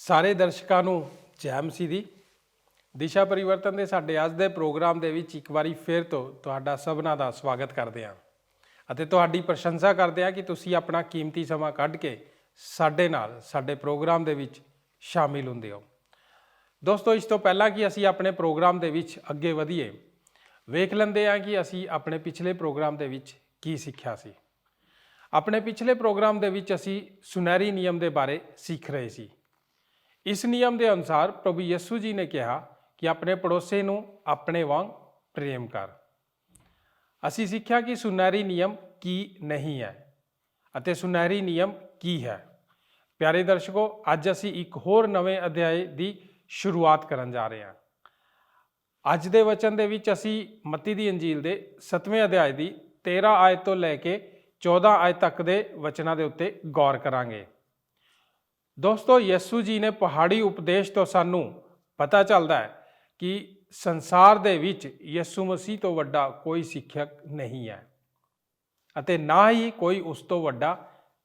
ਸਾਰੇ ਦਰਸ਼ਕਾਂ ਨੂੰ ਜੈ ਮਸੀਹ ਦੀ। ਦਿਸ਼ਾ ਪਰਿਵਰਤਨ ਦੇ ਸਾਡੇ ਅੱਜ ਦੇ ਪ੍ਰੋਗਰਾਮ ਦੇ ਵਿੱਚ ਇੱਕ ਵਾਰੀ ਫਿਰ ਤੋਂ ਤੁਹਾਡਾ ਸਭਨਾਂ ਦਾ ਸਵਾਗਤ ਕਰਦੇ ਹਾਂ ਅਤੇ ਤੁਹਾਡੀ ਪ੍ਰਸ਼ੰਸਾ ਕਰਦੇ ਹਾਂ ਕਿ ਤੁਸੀਂ ਆਪਣਾ ਕੀਮਤੀ ਸਮਾਂ ਕੱਢ ਕੇ ਸਾਡੇ ਨਾਲ ਸਾਡੇ ਪ੍ਰੋਗਰਾਮ ਦੇ ਵਿੱਚ ਸ਼ਾਮਿਲ ਹੁੰਦੇ ਹੋ। ਦੋਸਤੋ, ਇਸ ਤੋਂ ਪਹਿਲਾਂ ਕਿ ਅਸੀਂ ਆਪਣੇ ਪ੍ਰੋਗਰਾਮ ਦੇ ਵਿੱਚ ਅੱਗੇ ਵਧੀਏ, ਵੇਖ ਲੈਂਦੇ ਹਾਂ ਕਿ ਅਸੀਂ ਆਪਣੇ ਪਿਛਲੇ ਪ੍ਰੋਗਰਾਮ ਦੇ ਵਿੱਚ ਕੀ ਸਿੱਖਿਆ ਸੀ। ਆਪਣੇ ਪਿਛਲੇ ਪ੍ਰੋਗਰਾਮ ਦੇ ਵਿੱਚ ਅਸੀਂ ਸੁਨਹਿਰੀ ਨਿਯਮ ਦੇ ਬਾਰੇ ਸਿੱਖ ਰਹੇ ਸੀ। ਇਸ ਨਿਯਮ ਦੇ ਅਨੁਸਾਰ ਪ੍ਰਭੂ ਯਿਸੂ ਜੀ ਨੇ ਕਿਹਾ ਕਿ ਆਪਣੇ ਪੜੋਸੀ ਨੂੰ ਆਪਣੇ ਵਾਂਗ ਪ੍ਰੇਮ ਕਰ। ਅਸੀਂ ਸਿੱਖਿਆ ਕਿ ਸੁਨਹਿਰੀ ਨਿਯਮ ਕੀ ਨਹੀਂ ਹੈ ਅਤੇ ਸੁਨਹਿਰੀ ਨਿਯਮ ਕੀ ਹੈ। ਪਿਆਰੇ ਦਰਸ਼ਕੋ, ਅੱਜ ਅਸੀਂ ਇੱਕ ਹੋਰ ਨਵੇਂ ਅਧਿਆਏ ਦੀ ਸ਼ੁਰੂਆਤ ਕਰਨ ਜਾ ਰਹੇ ਹਾਂ। ਅੱਜ ਦੇ ਵਚਨ ਦੇ ਵਿੱਚ ਅਸੀਂ ਮੱਤੀ ਦੀ ਅੰਜੀਲ ਦੇ 7ਵੇਂ ਅਧਿਆਏ ਦੀ 13 ਆਇਤ ਤੋਂ ਲੈ ਕੇ 14 ਆਇਤ ਤੱਕ ਦੇ ਵਚਨਾਂ ਦੇ ਉੱਤੇ ਗੌਰ ਕਰਾਂਗੇ। ਦੋਸਤੋ, ਯਿਸੂ ਜੀ ਨੇ ਪਹਾੜੀ ਉਪਦੇਸ਼ ਤੋਂ ਸਾਨੂੰ ਪਤਾ ਚੱਲਦਾ ਹੈ ਕਿ ਸੰਸਾਰ ਦੇ ਵਿੱਚ ਯਿਸੂ ਮਸੀਹ ਤੋਂ ਵੱਡਾ ਕੋਈ ਸਿੱਖਿਅਕ ਨਹੀਂ ਹੈ ਅਤੇ ਨਾ ਹੀ ਕੋਈ ਉਸ ਤੋਂ ਵੱਡਾ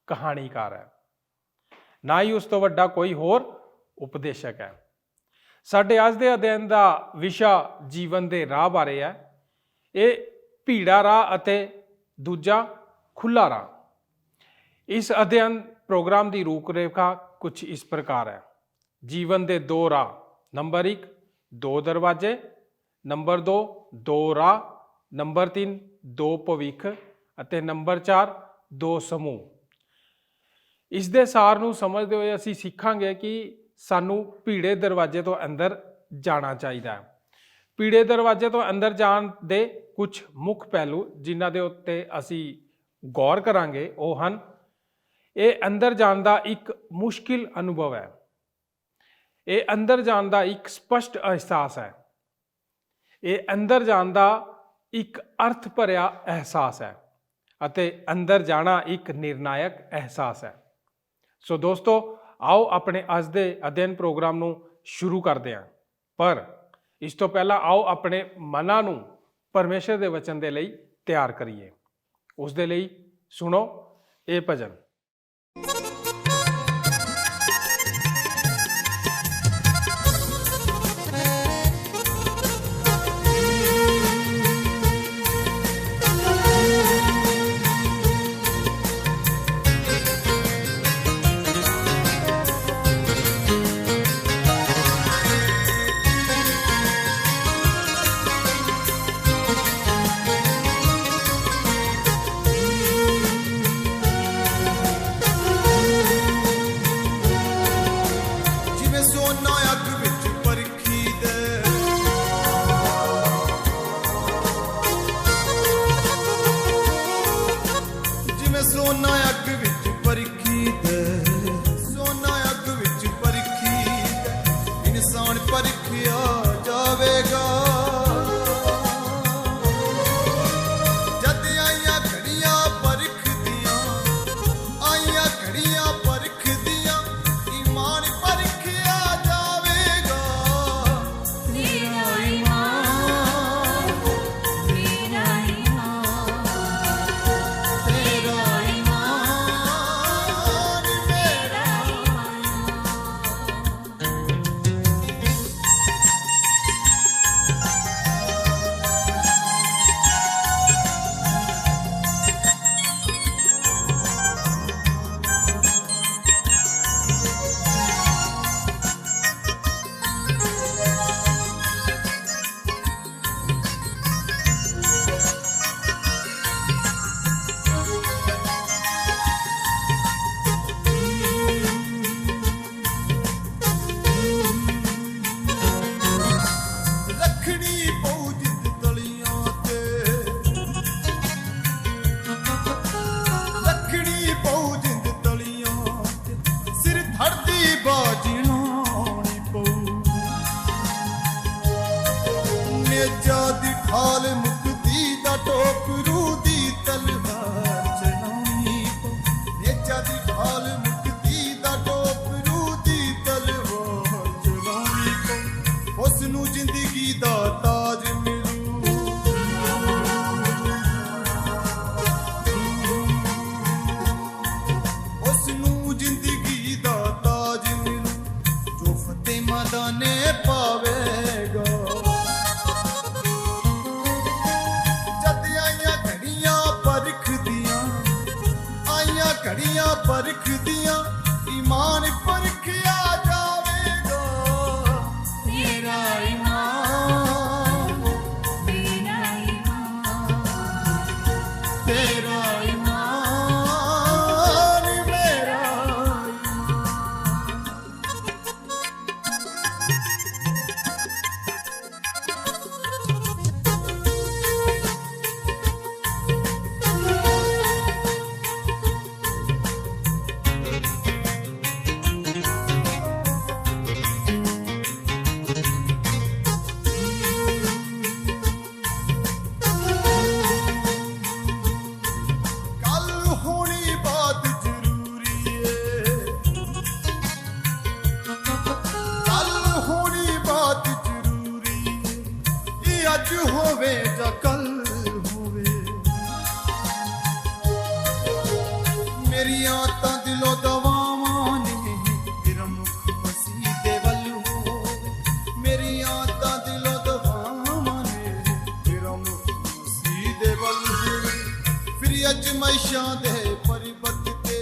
ਕਹਾਣੀਕਾਰ ਹੈ, ਨਾ ਹੀ ਉਸ ਤੋਂ ਵੱਡਾ ਕੋਈ ਹੋਰ ਉਪਦੇਸ਼ਕ ਹੈ। ਸਾਡੇ ਅੱਜ ਦੇ ਅਧਿਐਨ ਦਾ ਵਿਸ਼ਾ ਜੀਵਨ ਦੇ ਰਾਹ ਬਾਰੇ ਹੈ। ਇਹ ਭੀੜਾ ਰਾਹ ਅਤੇ ਦੂਜਾ ਖੁੱਲਾ ਰਾਹ। ਇਸ ਅਧਿਐਨ ਪ੍ਰੋਗਰਾਮ ਦੀ ਰੂਪਰੇਖਾ ਕੁਝ ਇਸ ਪ੍ਰਕਾਰ ਹੈ। ਜੀਵਨ ਦੇ ਦੋ ਰਾਹ। ਨੰਬਰ 1 ਦੋ ਦਰਵਾਜ਼ੇ, ਨੰਬਰ 2 ਦੋ ਰਾਹ, ਨੰਬਰ 3 ਦੋ ਭਵਿੱਖ ਅਤੇ ਨੰਬਰ 4 ਦੋ ਸਮੂਹ। ਇਸ ਦੇ ਸਾਰ ਨੂੰ ਸਮਝਦੇ ਹੋਏ ਅਸੀਂ ਸਿੱਖਾਂਗੇ ਕਿ ਸਾਨੂੰ ਭੀੜੇ ਦਰਵਾਜ਼ੇ ਤੋਂ ਅੰਦਰ ਜਾਣਾ ਚਾਹੀਦਾ ਹੈ। ਭੀੜੇ ਦਰਵਾਜ਼ੇ ਤੋਂ ਅੰਦਰ ਜਾਣ ਦੇ ਕੁਝ ਮੁੱਖ ਪਹਿਲੂ ਜਿਨ੍ਹਾਂ ਦੇ ਉੱਤੇ ਅਸੀਂ ਗੌਰ ਕਰਾਂਗੇ ਉਹ ਹਨ: ਇਹ ਅੰਦਰ ਜਾਣ ਦਾ ਇੱਕ ਮੁਸ਼ਕਿਲ ਅਨੁਭਵ ਹੈ। ਇਹ ਅੰਦਰ ਜਾਣ ਦਾ ਇੱਕ ਸਪਸ਼ਟ ਅਹਿਸਾਸ ਹੈ। ਇਹ ਅੰਦਰ ਜਾਣ ਦਾ ਇੱਕ ਅਰਥ ਭਰਿਆ ਅਹਿਸਾਸ ਹੈ ਅਤੇ ਅੰਦਰ ਜਾਣਾ ਇੱਕ ਨਿਰਣਾਇਕ ਅਹਿਸਾਸ ਹੈ। ਸੋ ਦੋਸਤੋ, ਆਓ ਆਪਣੇ ਅੱਜ ਦੇ ਅਧਿਐਨ ਪ੍ਰੋਗਰਾਮ ਨੂੰ ਸ਼ੁਰੂ ਕਰਦੇ ਹਾਂ। ਪਰ ਇਸ ਤੋਂ ਪਹਿਲਾਂ ਆਓ ਆਪਣੇ ਮਨਾਂ ਨੂੰ ਪਰਮੇਸ਼ਰ ਦੇ ਵਚਨ ਦੇ ਲਈ ਤਿਆਰ ਕਰੀਏ। ਉਸ ਦੇ ਲਈ ਸੁਣੋ ਇਹ ਭਜਨ। ਅੱਜ ਹੋਵੇ ਜਾਂ ਕੱਲ ਹੋਵੇ, ਮੇਰੀਆਂ ਤਾਂ ਦਿਲੋਂ ਦਵਾਵਾਂ ਨੇ, ਮੇਰਾ ਮੁਖ ਮਸੀਹ ਦੇ ਵੱਲ ਹੋਵੇ, ਮੇਰੀਆਂ ਤਾਂ ਦਿਲੋਂ ਦਵਾਵਾਂ ਨੇ, ਮੇਰਾ ਮੁਖ ਮਸੀਹ ਦੇ ਵੱਲ ਹੋਵੇ। ਫਿਰ ਅਜ਼ਮਾਇਸ਼ਾਂ ਦੇ ਪਰਬਤ ਤੇ,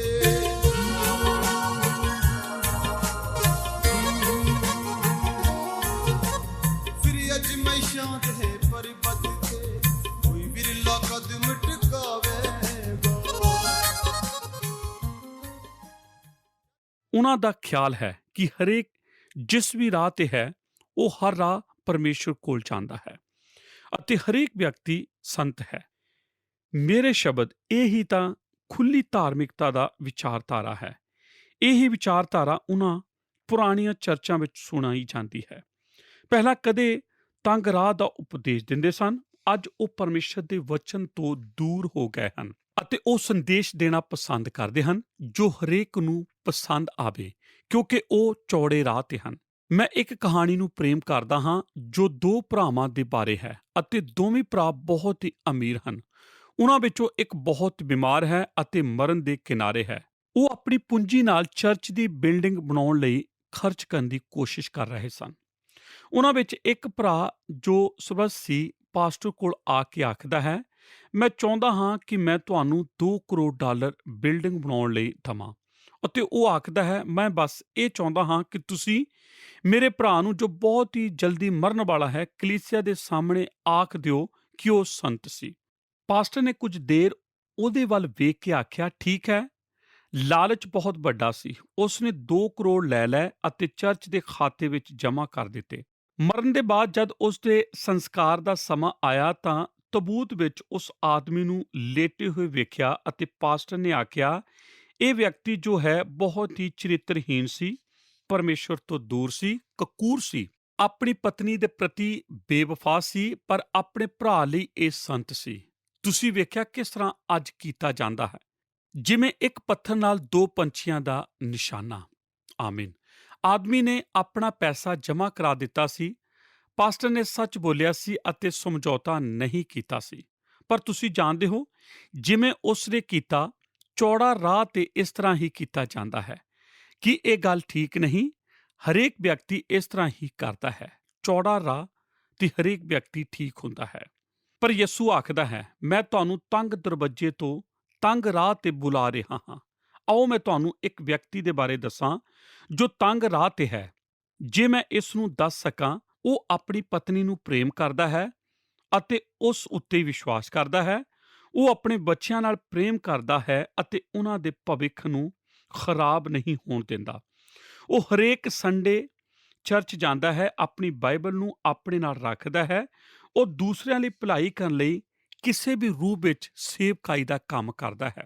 ਫਿਰ ਅਜ਼ਮਾਇਸ਼ਾਂ ਦੇ ਪਰਬਤ ਤੇ ਕੋਈ ਵਿਰਲਾ ਕਦਮ ਟਿਕਾਵੇਗਾ। ਉਹਨਾਂ ਦਾ ਖਿਆਲ ਹੈ ਕਿ ਹਰੇਕ ਜਿਸ ਵੀ ਰਾਹ ਤੇ ਹੈ ਉਹ ਹਰ ਰਾਹ ਪਰਮੇਸ਼ਰ ਕੋਲ ਜਾਂਦਾ ਹੈ ਅਤੇ ਹਰੇਕ ਵਿਅਕਤੀ ਸੰਤ ਹੈ। ਮੇਰੇ ਸ਼ਬਦ ਇਹ ਹੀ ਤਾਂ ਖੁੱਲੀ ਧਾਰਮਿਕਤਾ ਦਾ ਵਿਚਾਰਧਾਰਾ ਹੈ। ਇਹ ਹੀ ਵਿਚਾਰਧਾਰਾ ਉਹਨਾਂ ਪੁਰਾਣੀਆਂ ਚਰਚਾਂ ਵਿੱਚ ਸੁਣਾਈ ਜਾਂਦੀ ਹੈ। ਪਹਿਲਾਂ ਕਦੇ ਤੰਗ ਰਾਹ ਦਾ ਉਪਦੇਸ਼ ਦਿੰਦੇ ਸਨ, ਅੱਜ ਉਹ ਪਰਮੇਸ਼ਰ ਦੇ ਵਚਨ ਤੋਂ ਦੂਰ ਹੋ ਗਏ ਹਨ ਅਤੇ ਉਹ ਸੰਦੇਸ਼ ਦੇਣਾ ਪਸੰਦ ਕਰਦੇ ਹਨ ਜੋ ਹਰੇਕ ਨੂੰ ਪਸੰਦ ਆਵੇ, ਕਿਉਂਕਿ ਉਹ ਚੌੜੇ ਰਾਹ ਤੇ ਹਨ। ਮੈਂ ਇੱਕ ਕਹਾਣੀ ਨੂੰ ਪ੍ਰੇਮ ਕਰਦਾ ਹਾਂ ਜੋ ਦੋ ਭਰਾਵਾਂ ਦੇ ਬਾਰੇ ਹੈ ਅਤੇ ਦੋਵੇਂ ਭਰਾ ਬਹੁਤ ਹੀ ਅਮੀਰ ਹਨ। ਉਹਨਾਂ ਵਿੱਚੋਂ ਇੱਕ ਬਹੁਤ ਬਿਮਾਰ ਹੈ ਅਤੇ ਮਰਨ ਦੇ ਕਿਨਾਰੇ ਹੈ। ਉਹ ਆਪਣੀ ਪੂੰਜੀ ਨਾਲ ਚਰਚ ਦੀ ਬਿਲਡਿੰਗ ਬਣਾਉਣ ਲਈ ਖਰਚ ਕਰਨ ਦੀ ਕੋਸ਼ਿਸ਼ ਕਰ ਰਹੇ ਸਨ। ਉਹਨਾਂ ਵਿੱਚ ਇੱਕ ਭਰਾ ਜੋ ਸਰਬੱਤ ਸੀ ਪਾਸਟਰ ਕੋਲ ਆ ਕੇ ਆਖਦਾ ਹੈ, ਮੈਂ ਚਾਹੁੰਦਾ ਹਾਂ ਕਿ ਮੈਂ ਤੁਹਾਨੂੰ $2 ਕਰੋੜ ਬਿਲਡਿੰਗ ਬਣਾਉਣ ਲਈ ਦੇਵਾਂ। ਅਤੇ ਉਹ ਆਖਦਾ ਹੈ, ਮੈਂ ਬਸ ਇਹ ਚਾਹੁੰਦਾ ਹਾਂ ਕਿ ਤੁਸੀਂ ਮੇਰੇ ਭਰਾ ਨੂੰ ਜੋ ਬਹੁਤ ਹੀ ਜਲਦੀ ਮਰਨ ਵਾਲਾ ਹੈ ਕਲੀਸਿਆ ਦੇ ਸਾਹਮਣੇ ਆਖ ਦਿਓ ਕਿ ਉਹ ਸੰਤ ਸੀ। ਪਾਸਟਰ ਨੇ ਕੁਝ ਦੇਰ ਉਹਦੇ ਵੱਲ ਵੇਖ ਕੇ ਆਖਿਆ, ਠੀਕ ਹੈ। ਲਾਲਚ ਬਹੁਤ ਵੱਡਾ ਸੀ। ਉਸਨੇ 2 ਕਰੋੜ ਲੈ ਲਏ ਅਤੇ ਚਰਚ ਦੇ ਖਾਤੇ ਵਿੱਚ ਜਮ੍ਹਾਂ ਕਰ ਦਿੱਤੇ। ਮਰਨ ਦੇ ਬਾਅਦ ਜਦ ਉਸ ਦੇ ਸੰਸਕਾਰ ਦਾ ਸਮਾਂ ਆਇਆ ਤਾਂ ਤਬੂਤ ਵਿੱਚ ਉਸ ਆਦਮੀ ਨੂੰ ਲੇਟੇ ਹੋਏ ਵੇਖਿਆ ਅਤੇ ਪਾਸਟਰ ਨੇ ਆਖਿਆ, ਇਹ ਵਿਅਕਤੀ ਜੋ ਹੈ ਬਹੁਤ ਹੀ ਚਰਿੱਤਰਹੀਣ ਸੀ, ਪਰਮੇਸ਼ਰ ਤੋਂ ਦੂਰ ਸੀ, ਕਕੂਰ ਸੀ, ਆਪਣੀ ਪਤਨੀ ਦੇ ਪ੍ਰਤੀ ਬੇਵਫਾ ਸੀ, ਪਰ ਆਪਣੇ ਭਰਾ ਲਈ ਇਹ ਸੰਤ ਸੀ। ਤੁਸੀਂ ਵੇਖਿਆ ਕਿਸ ਤਰ੍ਹਾਂ ਅੱਜ ਕੀਤਾ ਜਾਂਦਾ ਹੈ, ਜਿਵੇਂ ਇੱਕ ਪੱਥਰ ਨਾਲ 2 ਪੰਛੀਆਂ ਦਾ ਨਿਸ਼ਾਨਾ। ਆਮੀਨ। ਆਦਮੀ ਨੇ ਆਪਣਾ ਪੈਸਾ ਜਮ੍ਹਾਂ ਕਰਾ ਦਿੱਤਾ ਸੀ। ਪਾਸਟਰ ਨੇ ਸੱਚ ਬੋਲਿਆ ਸੀ ਅਤੇ ਸਮਝੌਤਾ ਨਹੀਂ ਕੀਤਾ ਸੀ। ਪਰ ਤੁਸੀਂ ਜਾਣਦੇ ਹੋ, ਜਿਵੇਂ ਉਸ ਨੇ ਕੀਤਾ, ਚੌੜਾ ਰਾਹ ਤੇ ਇਸ ਤਰ੍ਹਾਂ ਹੀ ਕੀਤਾ ਜਾਂਦਾ ਹੈ। ਕਿ ਇਹ ਗੱਲ ਠੀਕ ਨਹੀਂ? ਹਰੇਕ ਵਿਅਕਤੀ ਇਸ ਤਰ੍ਹਾਂ ਹੀ ਕਰਦਾ ਹੈ। ਚੌੜਾ ਰਾਹ ਤੇ ਹਰੇਕ ਵਿਅਕਤੀ ਠੀਕ ਹੁੰਦਾ ਹੈ। ਪਰ ਯਿਸੂ ਆਖਦਾ ਹੈ, ਮੈਂ ਤੁਹਾਨੂੰ ਤੰਗ ਦਰਵਾਜ਼ੇ ਤੋਂ ਤੰਗ ਰਾਹ ਤੇ ਬੁਲਾ ਰਿਹਾ ਹਾਂ। ਆਓ ਮੈਂ ਤੁਹਾਨੂੰ ਇੱਕ ਵਿਅਕਤੀ ਦੇ ਬਾਰੇ ਦੱਸਾਂ ਜੋ ਤੰਗ ਰਾਹ ਤੇ ਹੈ। ਜੇ ਮੈਂ ਇਸ ਨੂੰ ਦੱਸ ਸਕਾਂ, ਉਹ ਆਪਣੀ ਪਤਨੀ ਨੂੰ ਪ੍ਰੇਮ ਕਰਦਾ ਹੈ ਅਤੇ ਉਸ ਉੱਤੇ ਵਿਸ਼ਵਾਸ ਕਰਦਾ ਹੈ। ਉਹ ਆਪਣੇ ਬੱਚਿਆਂ ਨਾਲ ਪ੍ਰੇਮ ਕਰਦਾ ਹੈ ਅਤੇ ਉਹਨਾਂ ਦੇ ਭਵਿੱਖ ਨੂੰ ਖਰਾਬ ਨਹੀਂ ਹੋਣ ਦਿੰਦਾ। ਉਹ ਹਰੇਕ ਸੰਡੇ ਚਰਚ ਜਾਂਦਾ ਹੈ, ਆਪਣੀ ਬਾਈਬਲ ਨੂੰ ਆਪਣੇ ਨਾਲ ਰੱਖਦਾ ਹੈ। ਉਹ ਦੂਸਰਿਆਂ ਲਈ ਭਲਾਈ ਕਰਨ ਲਈ ਕਿਸੇ ਵੀ ਰੂਪ ਵਿੱਚ ਸੇਵਕਾਈ ਦਾ ਕੰਮ ਕਰਦਾ ਹੈ।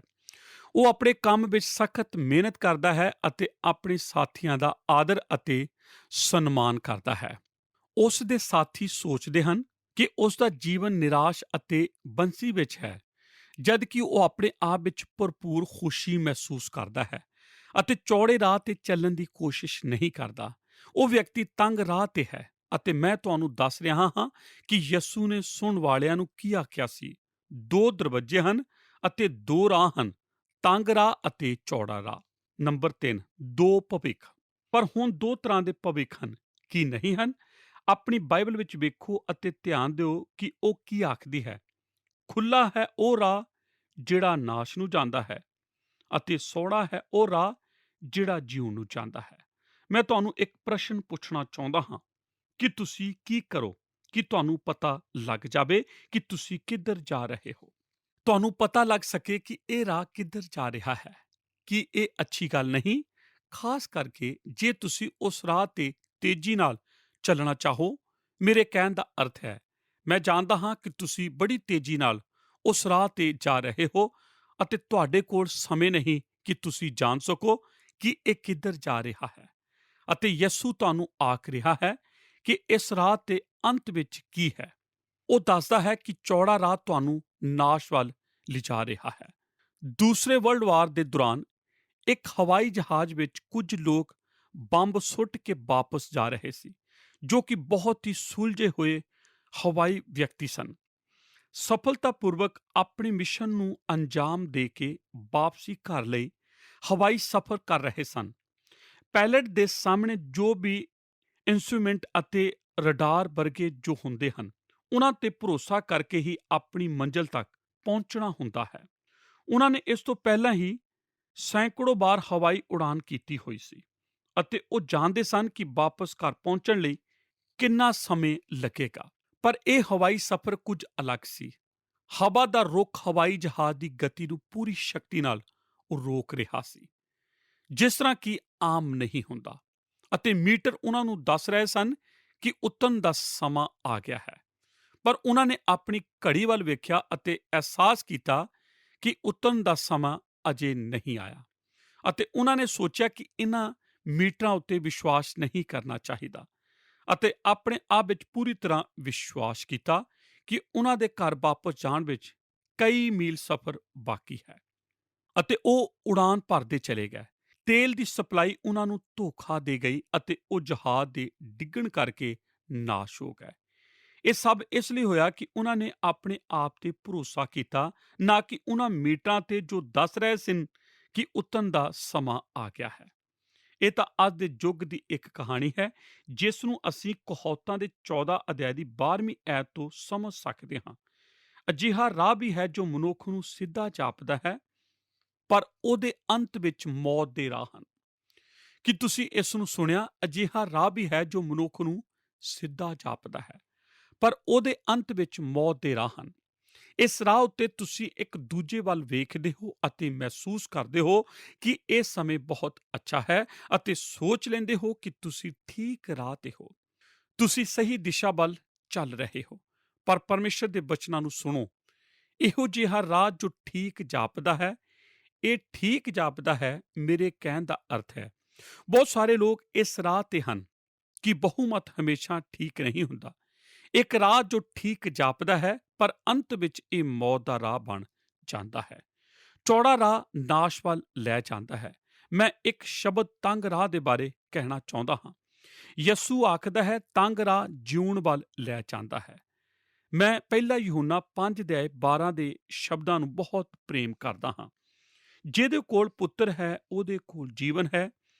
ਉਹ ਆਪਣੇ ਕੰਮ ਵਿੱਚ ਸਖਤ ਮਿਹਨਤ ਕਰਦਾ ਹੈ ਅਤੇ ਆਪਣੇ ਸਾਥੀਆਂ ਦਾ ਆਦਰ ਅਤੇ ਸਨਮਾਨ ਕਰਦਾ ਹੈ। ਉਸ ਦੇ ਸਾਥੀ ਸੋਚਦੇ ਹਨ ਕਿ ਉਸ ਦਾ ਜੀਵਨ ਨਿਰਾਸ਼ ਅਤੇ ਬੰਸੀ ਵਿੱਚ ਹੈ, ਜਦ ਕਿ ਉਹ ਆਪਣੇ ਆਪ ਵਿੱਚ ਭਰਪੂਰ ਖੁਸ਼ੀ ਮਹਿਸੂਸ ਕਰਦਾ ਹੈ ਅਤੇ ਚੌੜੇ ਰਾਹ ਤੇ ਚੱਲਣ ਦੀ ਕੋਸ਼ਿਸ਼ ਨਹੀਂ ਕਰਦਾ। ਉਹ ਵਿਅਕਤੀ ਤੰਗ ਰਾਹ ਤੇ ਹੈ ਅਤੇ ਮੈਂ ਤੁਹਾਨੂੰ ਦੱਸ ਰਿਹਾ ਹਾਂ ਕਿ ਯਿਸੂ ਨੇ ਸੁਣਨ ਵਾਲਿਆਂ ਨੂੰ ਕੀ ਆਖਿਆ ਸੀ। 2 ਦਰਵਾਜ਼ੇ ਹਨ ਅਤੇ 2 ਰਾਹ ਹਨ, ਤੰਗ ਰਾਹ ਅਤੇ ਚੌੜਾ ਰਾਹ। ਨੰਬਰ 3, 2 ਭਵਿੱਖ। ਪਰ ਹੁਣ 2 ਤਰ੍ਹਾਂ ਦੇ ਭਵਿੱਖ ਹਨ, ਕੀ ਨਹੀਂ ਹਨ? ਆਪਣੀ ਬਾਈਬਲ ਵਿੱਚ ਵੇਖੋ ਅਤੇ ਧਿਆਨ ਦਿਓ ਕਿ ਉਹ ਕੀ ਆਖਦੀ ਹੈ। ਖੁੱਲਾ ਹੈ ਉਹ ਰਾਹ ਜਿਹੜਾ ਨਾਸ਼ ਨੂੰ ਜਾਂਦਾ ਹੈ ਅਤੇ ਸੌੜਾ ਹੈ ਉਹ ਰਾਹ ਜਿਹੜਾ ਜੀਵਨ ਨੂੰ ਜਾਂਦਾ ਹੈ। ਮੈਂ ਤੁਹਾਨੂੰ ਇੱਕ ਪ੍ਰਸ਼ਨ ਪੁੱਛਣਾ ਚਾਹੁੰਦਾ ਹਾਂ ਕਿ ਤੁਸੀਂ ਕੀ ਕਰੋ ਕਿ ਤੁਹਾਨੂੰ ਪਤਾ ਲੱਗ ਜਾਵੇ ਕਿ ਤੁਸੀਂ ਕਿੱਧਰ ਜਾ ਰਹੇ ਹੋ। ਤੁਹਾਨੂੰ ਪਤਾ ਲੱਗ ਸਕੇ ਕਿ ਇਹ ਰਾਹ ਕਿੱਧਰ ਜਾ ਰਿਹਾ ਹੈ। ਕੀ ਇਹ ਅੱਛੀ ਗੱਲ ਨਹੀਂ? ਖਾਸ ਕਰਕੇ ਜੇ ਤੁਸੀਂ ਉਸ ਰਾਹ ਤੇ ਤੇਜ਼ੀ ਨਾਲ ਚੱਲਣਾ ਚਾਹੋ। ਮੇਰੇ ਕਹਿਣ ਦਾ ਅਰਥ ਹੈ, ਮੈਂ ਜਾਣਦਾ ਹਾਂ ਕਿ ਤੁਸੀਂ ਬੜੀ ਤੇਜ਼ੀ ਨਾਲ ਉਸ ਰਾਹ ਤੇ ਜਾ ਰਹੇ ਹੋ ਅਤੇ ਤੁਹਾਡੇ ਕੋਲ ਸਮੇਂ ਨਹੀਂ ਕਿ ਤੁਸੀਂ ਜਾਣ ਸਕੋ ਕਿ ਇਹ ਕਿੱਧਰ ਜਾ ਰਿਹਾ ਹੈ। ਅਤੇ ਯਿਸੂ ਤੁਹਾਨੂੰ ਆਖ ਰਿਹਾ ਹੈ ਕਿ ਇਸ ਰਾਹ ਤੇ ਅੰਤ ਵਿੱਚ ਕੀ ਹੈ। ਉਹ ਦੱਸਦਾ ਹੈ ਕਿ ਚੌੜਾ ਰਾਹ ਤੁਹਾਨੂੰ ਨਾਸ਼ ਵੱਲ ਲਿਜਾ ਰਿਹਾ ਹੈ। ਦੂਸਰੇ ਵਰਲਡ ਵਾਰ ਦੇ ਦੌਰਾਨ ਇੱਕ ਹਵਾਈ ਜਹਾਜ਼ ਵਿੱਚ ਕੁਝ ਲੋਕ ਬੰਬ ਸੁੱਟ ਕੇ ਵਾਪਸ ਜਾ ਰਹੇ ਸੀ, ਜੋ ਕਿ ਬਹੁਤ ਹੀ ਸੁਲਝੇ ਹੋਏ ਹਵਾਈ ਵਿਅਕਤੀ ਸਨ। ਸਫਲਤਾਪੂਰਵਕ ਆਪਣੇ ਮਿਸ਼ਨ ਨੂੰ ਅੰਜਾਮ ਦੇ ਕੇ ਵਾਪਸੀ ਘਰ ਲਈ ਹਵਾਈ ਸਫ਼ਰ ਕਰ ਰਹੇ ਸਨ। ਪਾਇਲਟ ਦੇ ਸਾਹਮਣੇ ਜੋ ਵੀ ਇੰਸਟਰੂਮੈਂਟ ਅਤੇ ਰਡਾਰ ਵਰਗੇ ਜੋ ਹੁੰਦੇ ਹਨ, ਉਹਨਾਂ ਤੇ ਭਰੋਸਾ ਕਰਕੇ ਹੀ ਆਪਣੀ ਮੰਜ਼ਿਲ ਤੱਕ ਪਹੁੰਚਣਾ ਹੁੰਦਾ ਹੈ। ਉਹਨਾਂ ਨੇ ਇਸ ਤੋਂ ਪਹਿਲਾਂ ਹੀ ਸੈਂਕੜੋਂ ਵਾਰ ਹਵਾਈ ਉਡਾਨ ਕੀਤੀ ਹੋਈ ਸੀ ਅਤੇ ਉਹ ਜਾਣਦੇ ਸਨ ਕਿ ਵਾਪਸ ਘਰ ਪਹੁੰਚਣ ਲਈ ਕਿੰਨਾ ਸਮੇਂ ਲੱਗੇਗਾ। ਪਰ ਇਹ ਹਵਾਈ ਸਫ਼ਰ ਕੁਝ ਅਲੱਗ ਸੀ। ਹਵਾ ਦਾ ਰੁੱਖ ਹਵਾਈ ਜਹਾਜ਼ ਦੀ ਗਤੀ ਨੂੰ ਪੂਰੀ ਸ਼ਕਤੀ ਨਾਲ ਉਹ ਰੋਕ ਰਿਹਾ ਸੀ, ਜਿਸ ਤਰ੍ਹਾਂ ਕਿ ਆਮ ਨਹੀਂ ਹੁੰਦਾ, ਅਤੇ ਮੀਟਰ ਉਹਨਾਂ ਨੂੰ ਦੱਸ ਰਹੇ ਸਨ ਕਿ ਉਤਰਨ ਦਾ ਸਮਾਂ ਆ ਗਿਆ ਹੈ। ਪਰ ਉਹਨਾਂ ਨੇ ਆਪਣੀ ਘੜੀ ਵੱਲ ਵੇਖਿਆ ਅਤੇ ਅਹਿਸਾਸ ਕੀਤਾ ਕਿ ਉਤਰਨ ਦਾ ਸਮਾਂ ਅਜੇ ਨਹੀਂ ਆਇਆ, ਅਤੇ ਉਹਨਾਂ ਨੇ ਸੋਚਿਆ ਕਿ ਇਹਨਾਂ ਮੀਟਰਾਂ ਉੱਤੇ ਵਿਸ਼ਵਾਸ ਨਹੀਂ ਕਰਨਾ ਚਾਹੀਦਾ, ਅਤੇ ਆਪਣੇ ਆਪ ਵਿੱਚ ਪੂਰੀ ਤਰ੍ਹਾਂ ਵਿਸ਼ਵਾਸ ਕੀਤਾ ਕਿ ਉਹਨਾਂ ਦੇ ਘਰ ਵਾਪਸ ਜਾਣ ਵਿੱਚ ਕਈ ਮੀਲ ਸਫ਼ਰ ਬਾਕੀ ਹੈ, ਅਤੇ ਉਹ ਉਡਾਨ ਭਰਦੇ ਚਲੇ ਗਏ। ਤੇਲ ਦੀ ਸਪਲਾਈ ਉਹਨਾਂ ਨੂੰ ਧੋਖਾ ਦੇ ਗਈ ਅਤੇ ਉਹ ਜਹਾਜ਼ ਦੇ ਡਿੱਗਣ ਕਰਕੇ ਨਾਸ਼ ਹੋ ਗਏ। ਇਹ ਸਭ ਇਸ ਲਈ ਹੋਇਆ ਕਿ ਉਹਨਾਂ ਨੇ ਆਪਣੇ ਆਪ ਤੇ ਭਰੋਸਾ ਕੀਤਾ, ਨਾ ਕਿ ਉਹਨਾਂ ਮੀਟਰਾਂ ਤੇ ਜੋ ਦੱਸ ਰਹੇ ਸਨ ਕਿ ਉਤਰਨ ਦਾ ਸਮਾਂ ਆ ਗਿਆ ਹੈ। ਇਹ ਤਾਂ ਅੱਜ ਦੇ ਯੁੱਗ ਦੀ ਇੱਕ ਕਹਾਣੀ ਹੈ, ਜਿਸ ਨੂੰ ਅਸੀਂ ਕਹਾਵਤਾਂ ਦੇ 14 ਅਧਿਆਇ ਦੀ 12ਵੀਂ ਐਤ ਤੋਂ ਸਮਝ ਸਕਦੇ ਹਾਂ। ਅਜਿਹਾ ਰਾਹ ਵੀ ਹੈ ਜੋ ਮਨੁੱਖ ਨੂੰ ਸਿੱਧਾ ਜਾਪਦਾ ਹੈ, ਪਰ ਉਹਦੇ ਅੰਤ ਵਿੱਚ ਮੌਤ ਦੇ ਰਾਹ ਹਨ। ਕੀ ਤੁਸੀਂ ਇਸ ਨੂੰ ਸੁਣਿਆ? ਅਜਿਹਾ ਰਾਹ ਵੀ ਹੈ ਜੋ ਮਨੁੱਖ ਨੂੰ ਸਿੱਧਾ ਜਾਪਦਾ ਹੈ, ਪਰ ਉਹਦੇ ਅੰਤ ਵਿੱਚ ਮੌਤ ਦੇ ਰਾਹ ਹਨ। ਇਸ ਰਾਹ ਉੱਤੇ ਤੁਸੀਂ ਇੱਕ ਦੂਜੇ ਵੱਲ ਵੇਖਦੇ ਹੋ ਅਤੇ ਮਹਿਸੂਸ ਕਰਦੇ ਹੋ ਕਿ ਇਹ ਸਮੇਂ ਬਹੁਤ ਅੱਛਾ ਹੈ, ਅਤੇ ਸੋਚ ਲੈਂਦੇ ਹੋ ਕਿ ਤੁਸੀਂ ਠੀਕ ਰਾਹ ਤੇ ਹੋ। ਤੁਸੀਂ ਸਹੀ ਦਿਸ਼ਾ ਵੱਲ ਚੱਲ ਰਹੇ ਹੋ। ਪਰ ਪਰਮੇਸ਼ਰ ਦੇ ਬਚਨਾਂ ਨੂੰ ਸੁਣੋ। ਇਹੋ ਜਿਹਾ ਰਾਹ ਜੋ ਠੀਕ ਜਾਪਦਾ ਹੈ, ਇਹ ਠੀਕ ਜਾਪਦਾ ਹੈ, ਮੇਰੇ ਕਹਿਣ ਦਾ ਅਰਥ ਹੈ ਬਹੁਤ ਸਾਰੇ ਲੋਕ ਇਸ ਰਾਹ ਤੇ ਹਨ ਕਿ ਬਹੁਮਤ ਹਮੇਸ਼ਾ ਠੀਕ ਨਹੀਂ ਹੁੰਦਾ। ਇੱਕ ਰਾਹ ਜੋ ਠੀਕ ਜਾਪਦਾ ਹੈ, ਪਰ ਅੰਤ ਵਿੱਚ ਇਹ ਮੌਤ ਦਾ ਰਾਹ ਬਣ ਜਾਂਦਾ ਹੈ। ਚੌੜਾ ਰਾਹ ਨਾਸ਼ ਵੱਲ ਲੈ ਜਾਂਦਾ ਹੈ। ਮੈਂ ਇੱਕ ਸ਼ਬਦ ਤੰਗ ਰਾਹ ਦੇ ਬਾਰੇ ਕਹਿਣਾ ਚਾਹੁੰਦਾ ਹਾਂ। ਯਸੂ ਆਖਦਾ ਹੈ, ਤੰਗ ਰਾਹ ਜਿਉਣ ਵੱਲ ਲੈ ਜਾਂਦਾ ਹੈ। ਮੈਂ ਪਹਿਲਾ ਯਹੂਨਾ 5:12 ਦੇ ਸ਼ਬਦਾਂ ਨੂੰ ਬਹੁਤ ਪ੍ਰੇਮ ਕਰਦਾ ਹਾਂ। ਜਿਹਦੇ ਕੋਲ ਪੁੱਤਰ ਹੈ, ਉਹਦੇ ਕੋਲ ਜੀਵਨ ਹੈ।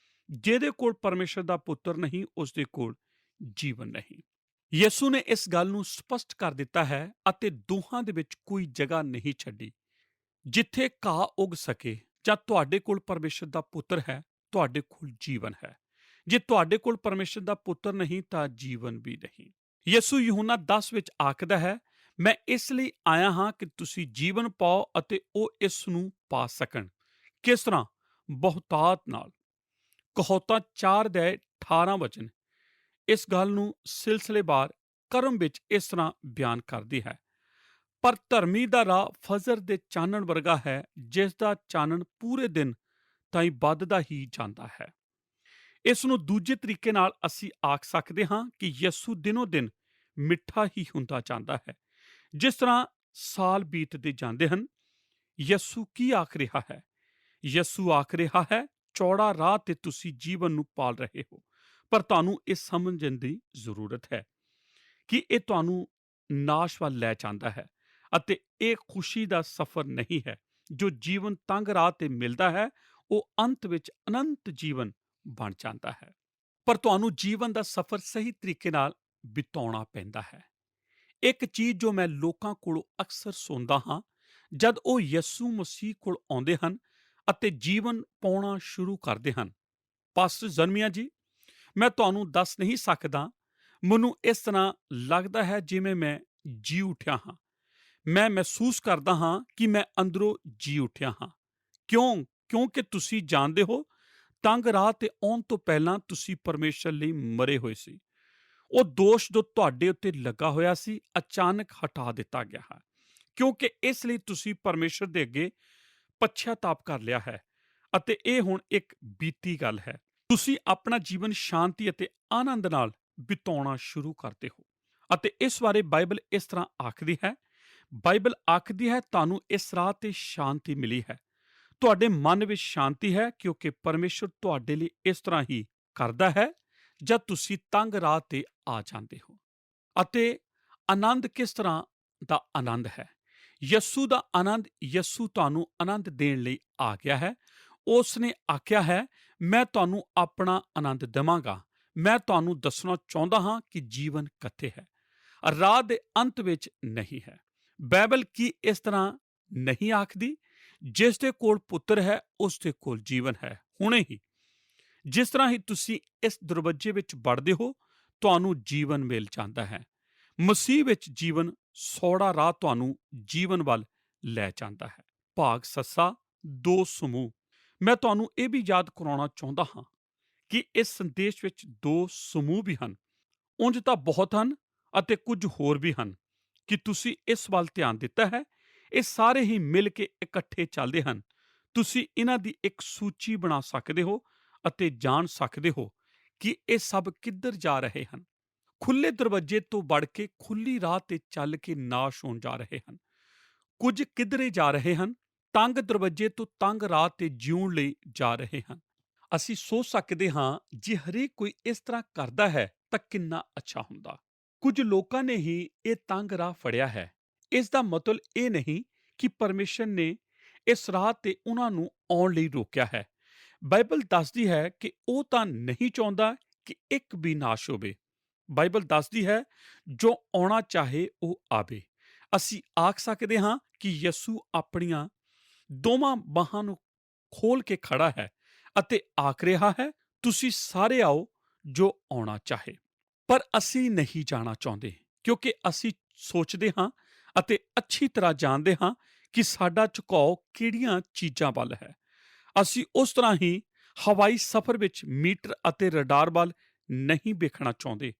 ਜਿਹਦੇ ਕੋਲ ਪਰਮੇਸ਼ਰ ਦਾ ਪੁੱਤਰ ਨਹੀਂ, ਉਸਦੇ ਕੋਲ ਜੀਵਨ ਨਹੀਂ। ਯਿਸੂ ਨੇ ਇਸ ਗੱਲ ਨੂੰ ਸਪਸ਼ਟ ਕਰ ਦਿੱਤਾ ਹੈ ਅਤੇ ਦੋਹਾਂ ਦੇ ਵਿੱਚ ਕੋਈ ਜਗ੍ਹਾ ਨਹੀਂ ਛੱਡੀ। ਜਿੱਥੇ ਘਾਹ ਉਗ ਸਕੇ, ਜਾਂ ਤੁਹਾਡੇ ਕੋਲ ਪਰਮੇਸ਼ਰ ਦਾ ਪੁੱਤਰ ਹੈ, ਤੁਹਾਡੇ ਕੋਲ ਜੀਵਨ ਹੈ। ਜੇ ਤੁਹਾਡੇ ਕੋਲ ਪਰਮੇਸ਼ਰ ਦਾ ਪੁੱਤਰ ਨਹੀਂ, ਤਾਂ ਜੀਵਨ ਵੀ ਨਹੀਂ। ਯਿਸੂ ਯਹੂਨਾ 10 ਵਿੱਚ ਆਖਦਾ ਹੈ, ਮੈਂ ਇਸ ਲਈ ਆਇਆ ਹਾਂ ਕਿ ਤੁਸੀਂ ਜੀਵਨ ਪਾਓ ਅਤੇ ਉਹ ਇਸ ਨੂੰ ਪਾ ਸਕਣ। ਕਿਸ ਤਰ੍ਹਾਂ? ਬਹੁਤਾਤ ਨਾਲ। ਕਹਾਵਤਾਂ 4:18 ਇਸ ਗੱਲ ਨੂੰ ਸਿਲਸਿਲੇਵਾਰ ਕਰਮ ਵਿੱਚ ਇਸ ਤਰ੍ਹਾਂ ਬਿਆਨ ਕਰਦੀ ਹੈ, ਪਰ ਧਰਮੀ ਦਾ ਰਾਹ ਫਜਰ ਦੇ ਚਾਨਣ ਵਰਗਾ ਹੈ, ਜਿਸ ਦਾ ਚਾਨਣ ਪੂਰੇ ਦਿਨ ਤਾਈਂ ਵੱਧਦਾ ਹੀ ਜਾਂਦਾ ਹੈ। ਇਸ ਨੂੰ ਦੂਜੇ ਤਰੀਕੇ ਨਾਲ ਅਸੀਂ ਆਖ ਸਕਦੇ ਹਾਂ ਕਿ ਯਿਸੂ ਦਿਨੋ ਦਿਨ ਮਿੱਠਾ ਹੀ ਹੁੰਦਾ ਜਾਂਦਾ ਹੈ। ਜਿਸ ਤਰ੍ਹਾਂ ਸਾਲ ਬੀਤਦੇ ਜਾਂਦੇ ਹਨ। ਯਿਸੂ ਕੀ ਆਖ ਰਿਹਾ ਹੈ? ਯਿਸੂ ਆਖ ਰਿਹਾ ਹੈ, ਚੌੜਾ ਰਾਹ ਤੇ ਤੁਸੀਂ ਜੀਵਨ ਨੂੰ ਪਾਲ ਰਹੇ ਹੋ, ਪਰ ਤੁਹਾਨੂੰ ਇਹ ਸਮਝਣ ਦੀ ਜ਼ਰੂਰਤ ਹੈ ਕਿ ਇਹ ਤੁਹਾਨੂੰ ਨਾਸ਼ ਵੱਲ ਲੈ ਜਾਂਦਾ ਹੈ, ਅਤੇ ਇਹ ਖੁਸ਼ੀ ਦਾ ਸਫ਼ਰ ਨਹੀਂ ਹੈ। ਜੋ ਜੀਵਨ ਤੰਗ ਰਾਹ ਤੇ ਮਿਲਦਾ ਹੈ, ਉਹ ਅੰਤ ਵਿੱਚ ਅਨੰਤ ਜੀਵਨ ਬਣ ਜਾਂਦਾ ਹੈ। ਪਰ ਤੁਹਾਨੂੰ ਜੀਵਨ ਦਾ ਸਫ਼ਰ ਸਹੀ ਤਰੀਕੇ ਨਾਲ ਬਿਤਾਉਣਾ ਪੈਂਦਾ ਹੈ। ਇੱਕ ਚੀਜ਼ ਜੋ ਮੈਂ ਲੋਕਾਂ ਕੋਲੋਂ ਅਕਸਰ ਸੁਣਦਾ ਹਾਂ, ਜਦ ਉਹ ਯਿਸੂ ਮਸੀਹ ਕੋਲ ਆਉਂਦੇ ਹਨ ਅਤੇ ਜੀਵਨ ਪਾਉਣਾ ਸ਼ੁਰੂ ਕਰਦੇ ਹਨ, ਪਾਸਟਰ ਜਰਮੀਆ ਜੀ, ਮੈਂ ਤੁਹਾਨੂੰ ਦੱਸ ਨਹੀਂ ਸਕਦਾ, ਮੈਨੂੰ ਇਸ ਤਰ੍ਹਾਂ ਲੱਗਦਾ ਹੈ ਜਿਵੇਂ ਮੈਂ ਜੀ ਉੱਠਿਆ ਹਾਂ। ਮੈਂ ਮਹਿਸੂਸ ਕਰਦਾ ਹਾਂ ਕਿ ਮੈਂ ਅੰਦਰੋਂ ਜੀ ਉੱਠਿਆ ਹਾਂ। ਕਿਉਂਕਿ ਤੁਸੀਂ ਜਾਣਦੇ ਹੋ, ਤੰਗ ਰਾਹ ਤੇ ਆਉਣ ਤੋਂ ਪਹਿਲਾਂ ਤੁਸੀਂ ਪਰਮੇਸ਼ਰ ਲਈ ਮਰੇ ਹੋਏ ਸੀ। ਉਹ ਦੋਸ਼ ਜੋ ਤੁਹਾਡੇ ਉੱਤੇ ਲੱਗਾ ਹੋਇਆ ਸੀ, ਅਚਾਨਕ ਹਟਾ ਦਿੱਤਾ ਗਿਆ ਹੈ, ਕਿਉਂਕਿ ਇਸ ਲਈ ਤੁਸੀਂ ਪਰਮੇਸ਼ਰ ਦੇ ਅੱਗੇ ਪਛਤਾਪ ਕਰ ਲਿਆ ਹੈ, ਅਤੇ ਇਹ ਹੁਣ ਇੱਕ ਬੀਤੀ ਗੱਲ ਹੈ। ਤੁਸੀਂ ਆਪਣਾ ਜੀਵਨ ਸ਼ਾਂਤੀ ਅਤੇ ਆਨੰਦ ਨਾਲ ਬਿਤਾਉਣਾ ਸ਼ੁਰੂ ਕਰਦੇ ਹੋ, ਅਤੇ ਇਸ ਬਾਰੇ ਬਾਈਬਲ ਇਸ ਤਰ੍ਹਾਂ ਆਖਦੀ ਹੈ। ਬਾਈਬਲ ਆਖਦੀ ਹੈ, ਤੁਹਾਨੂੰ ਇਸ ਰਾਹ ਤੇ ਸ਼ਾਂਤੀ ਮਿਲੀ ਹੈ। ਤੁਹਾਡੇ ਮਨ ਵਿੱਚ ਸ਼ਾਂਤੀ ਹੈ, ਕਿਉਂਕਿ ਪਰਮੇਸ਼ਰ ਤੁਹਾਡੇ ਲਈ ਇਸ ਤਰ੍ਹਾਂ ਹੀ ਕਰਦਾ ਹੈ ਜਦ ਤੁਸੀਂ ਤੰਗ ਰਾਹ ਤੇ ਆ ਜਾਂਦੇ ਹੋ। ਅਤੇ ਆਨੰਦ ਕਿਸ ਤਰ੍ਹਾਂ ਦਾ ਆਨੰਦ ਹੈ? ਯਿਸੂ ਦਾ ਆਨੰਦ, ਯਿਸੂ ਤੁਹਾਨੂੰ ਆਨੰਦ ਦੇਣ ਲਈ ਆ ਗਿਆ ਹੈ। ਉਸ ਨੇ ਆਖਿਆ ਹੈ, ਮੈਂ ਤੁਹਾਨੂੰ ਆਪਣਾ ਆਨੰਦ ਦੇਵਾਂਗਾ। ਮੈਂ ਤੁਹਾਨੂੰ ਦੱਸਣਾ ਚਾਹੁੰਦਾ ਹਾਂ ਕਿ ਜੀਵਨ ਕਿੱਥੇ ਹੈ। ਰਾਹ ਦੇ ਅੰਤ ਵਿੱਚ ਨਹੀਂ ਹੈ। ਬਾਈਬਲ ਕੀ ਇਸ ਤਰ੍ਹਾਂ ਨਹੀਂ ਆਖਦੀ? ਜਿਸ ਦੇ ਕੋਲ ਪੁੱਤਰ ਹੈ ਉਸ ਦੇ ਕੋਲ ਜੀਵਨ ਹੈ। ਹੁਣੇ ਹੀ ਜਿਸ ਤਰ੍ਹਾਂ ਹੀ ਤੁਸੀਂ ਇਸ ਦਰਵਾਜ਼ੇ ਵਿੱਚ ਵੜਦੇ ਹੋ, ਤੁਹਾਨੂੰ ਜੀਵਨ ਮਿਲ ਜਾਂਦਾ ਹੈ। ਮਸੀਹ ਵਿੱਚ ਜੀਵਨ, ਸੌੜਾ ਰਾਹ ਤੁਹਾਨੂੰ ਜੀਵਨ ਵੱਲ ਲੈ ਜਾਂਦਾ ਹੈ। ਭਾਗ ਸੱਸਾ 2 ਸਮੂਹ। ਮੈਂ ਤੁਹਾਨੂੰ ਇਹ ਵੀ ਯਾਦ ਕਰਾਉਣਾ ਚਾਹੁੰਦਾ ਹਾਂ ਕਿ ਇਸ ਸੰਦੇਸ਼ ਵਿੱਚ 2 ਸਮੂਹ ਵੀ ਹਨ। ਉਂਝ ਤਾਂ ਬਹੁਤ ਹਨ ਅਤੇ ਕੁਝ ਹੋਰ ਵੀ ਹਨ। ਕਿ ਤੁਸੀਂ ਇਸ ਵੱਲ ਧਿਆਨ ਦਿੱਤਾ ਹੈ? ਇਹ ਸਾਰੇ ਹੀ ਮਿਲ ਕੇ ਇਕੱਠੇ ਚੱਲਦੇ ਹਨ। ਤੁਸੀਂ ਇਹਨਾਂ ਦੀ ਇੱਕ ਸੂਚੀ ਬਣਾ ਸਕਦੇ ਹੋ ਅਤੇ ਜਾਣ ਸਕਦੇ ਹੋ ਕਿ ਇਹ ਸਭ ਕਿੱਧਰ ਜਾ ਰਹੇ ਹਨ। ਖੁੱਲੇ ਦਰਵਾਜ਼ੇ ਤੋਂ ਵੜ ਕੇ ਖੁੱਲੀ ਰਾਹ ਤੇ ਚੱਲ ਕੇ ਨਾਸ਼ ਹੋਣ ਜਾ ਰਹੇ ਹਨ। ਕੁਝ ਕਿੱਧਰੇ ਜਾ ਰਹੇ ਹਨ? ਤੰਗ ਦਰਵਾਜ਼ੇ ਤੋਂ ਤੰਗ ਰਾਹ ਤੇ ਜਿਉਣ ਲਈ ਜਾ ਰਹੇ ਹਨ। ਅਸੀਂ ਸੋਚ ਸਕਦੇ ਹਾਂ, ਜੇ ਹਰੇਕ ਕੋਈ ਇਸ ਤਰ੍ਹਾਂ ਕਰਦਾ ਹੈ ਤਾਂ ਕਿੰਨਾ ਅੱਛਾ ਹੁੰਦਾ। ਕੁਝ ਲੋਕਾਂ ਨੇ ਹੀ ਇਹ ਤੰਗ ਰਾਹ ਫੜਿਆ ਹੈ। ਇਸ ਦਾ ਮਤਲਬ ਇਹ ਨਹੀਂ ਕਿ ਪਰਮੇਸ਼ਰ ਨੇ ਇਸ ਰਾਹ ਤੇ ਉਹਨਾਂ ਨੂੰ ਆਉਣ ਲਈ ਰੋਕਿਆ ਹੈ। ਬਾਈਬਲ ਦੱਸਦੀ ਹੈ ਕਿ ਉਹ ਤਾਂ ਨਹੀਂ ਚਾਹੁੰਦਾ ਕਿ ਇੱਕ ਵੀ ਨਾਸ਼ ਹੋਵੇ। ਬਾਈਬਲ ਦੱਸਦੀ ਹੈ, ਜੋ ਆਉਣਾ ਚਾਹੇ ਉਹ ਆਵੇ। ਅਸੀਂ ਆਖ ਸਕਦੇ ਹਾਂ ਕਿ ਯਿਸੂ ਆਪਣੀਆਂ ਦੋਵਾਂ ਬਾਹਾਂ ਨੂੰ ਖੋਲ ਕੇ ਖੜਾ ਹੈ ਅਤੇ ਆਖ ਰਿਹਾ ਹੈ, ਤੁਸੀਂ ਸਾਰੇ ਆਓ ਜੋ ਆਉਣਾ ਚਾਹੇ। ਪਰ ਅਸੀਂ ਨਹੀਂ ਜਾਣਾ ਚਾਹੁੰਦੇ, ਕਿਉਂਕਿ ਅਸੀਂ ਸੋਚਦੇ ਹਾਂ ਅਤੇ ਅੱਛੀ ਤਰ੍ਹਾਂ ਜਾਣਦੇ ਹਾਂ ਕਿ ਸਾਡਾ ਝੁਕਾਓ ਕਿਹੜੀਆਂ ਚੀਜ਼ਾਂ ਵੱਲ ਹੈ। ਅਸੀਂ ਉਸ ਤਰ੍ਹਾਂ ਹੀ ਹਵਾਈ ਸਫ਼ਰ ਵਿੱਚ ਮੀਟਰ ਅਤੇ ਰਡਾਰ ਵੱਲ ਨਹੀਂ ਵੇਖਣਾ ਚਾਹੁੰਦੇ।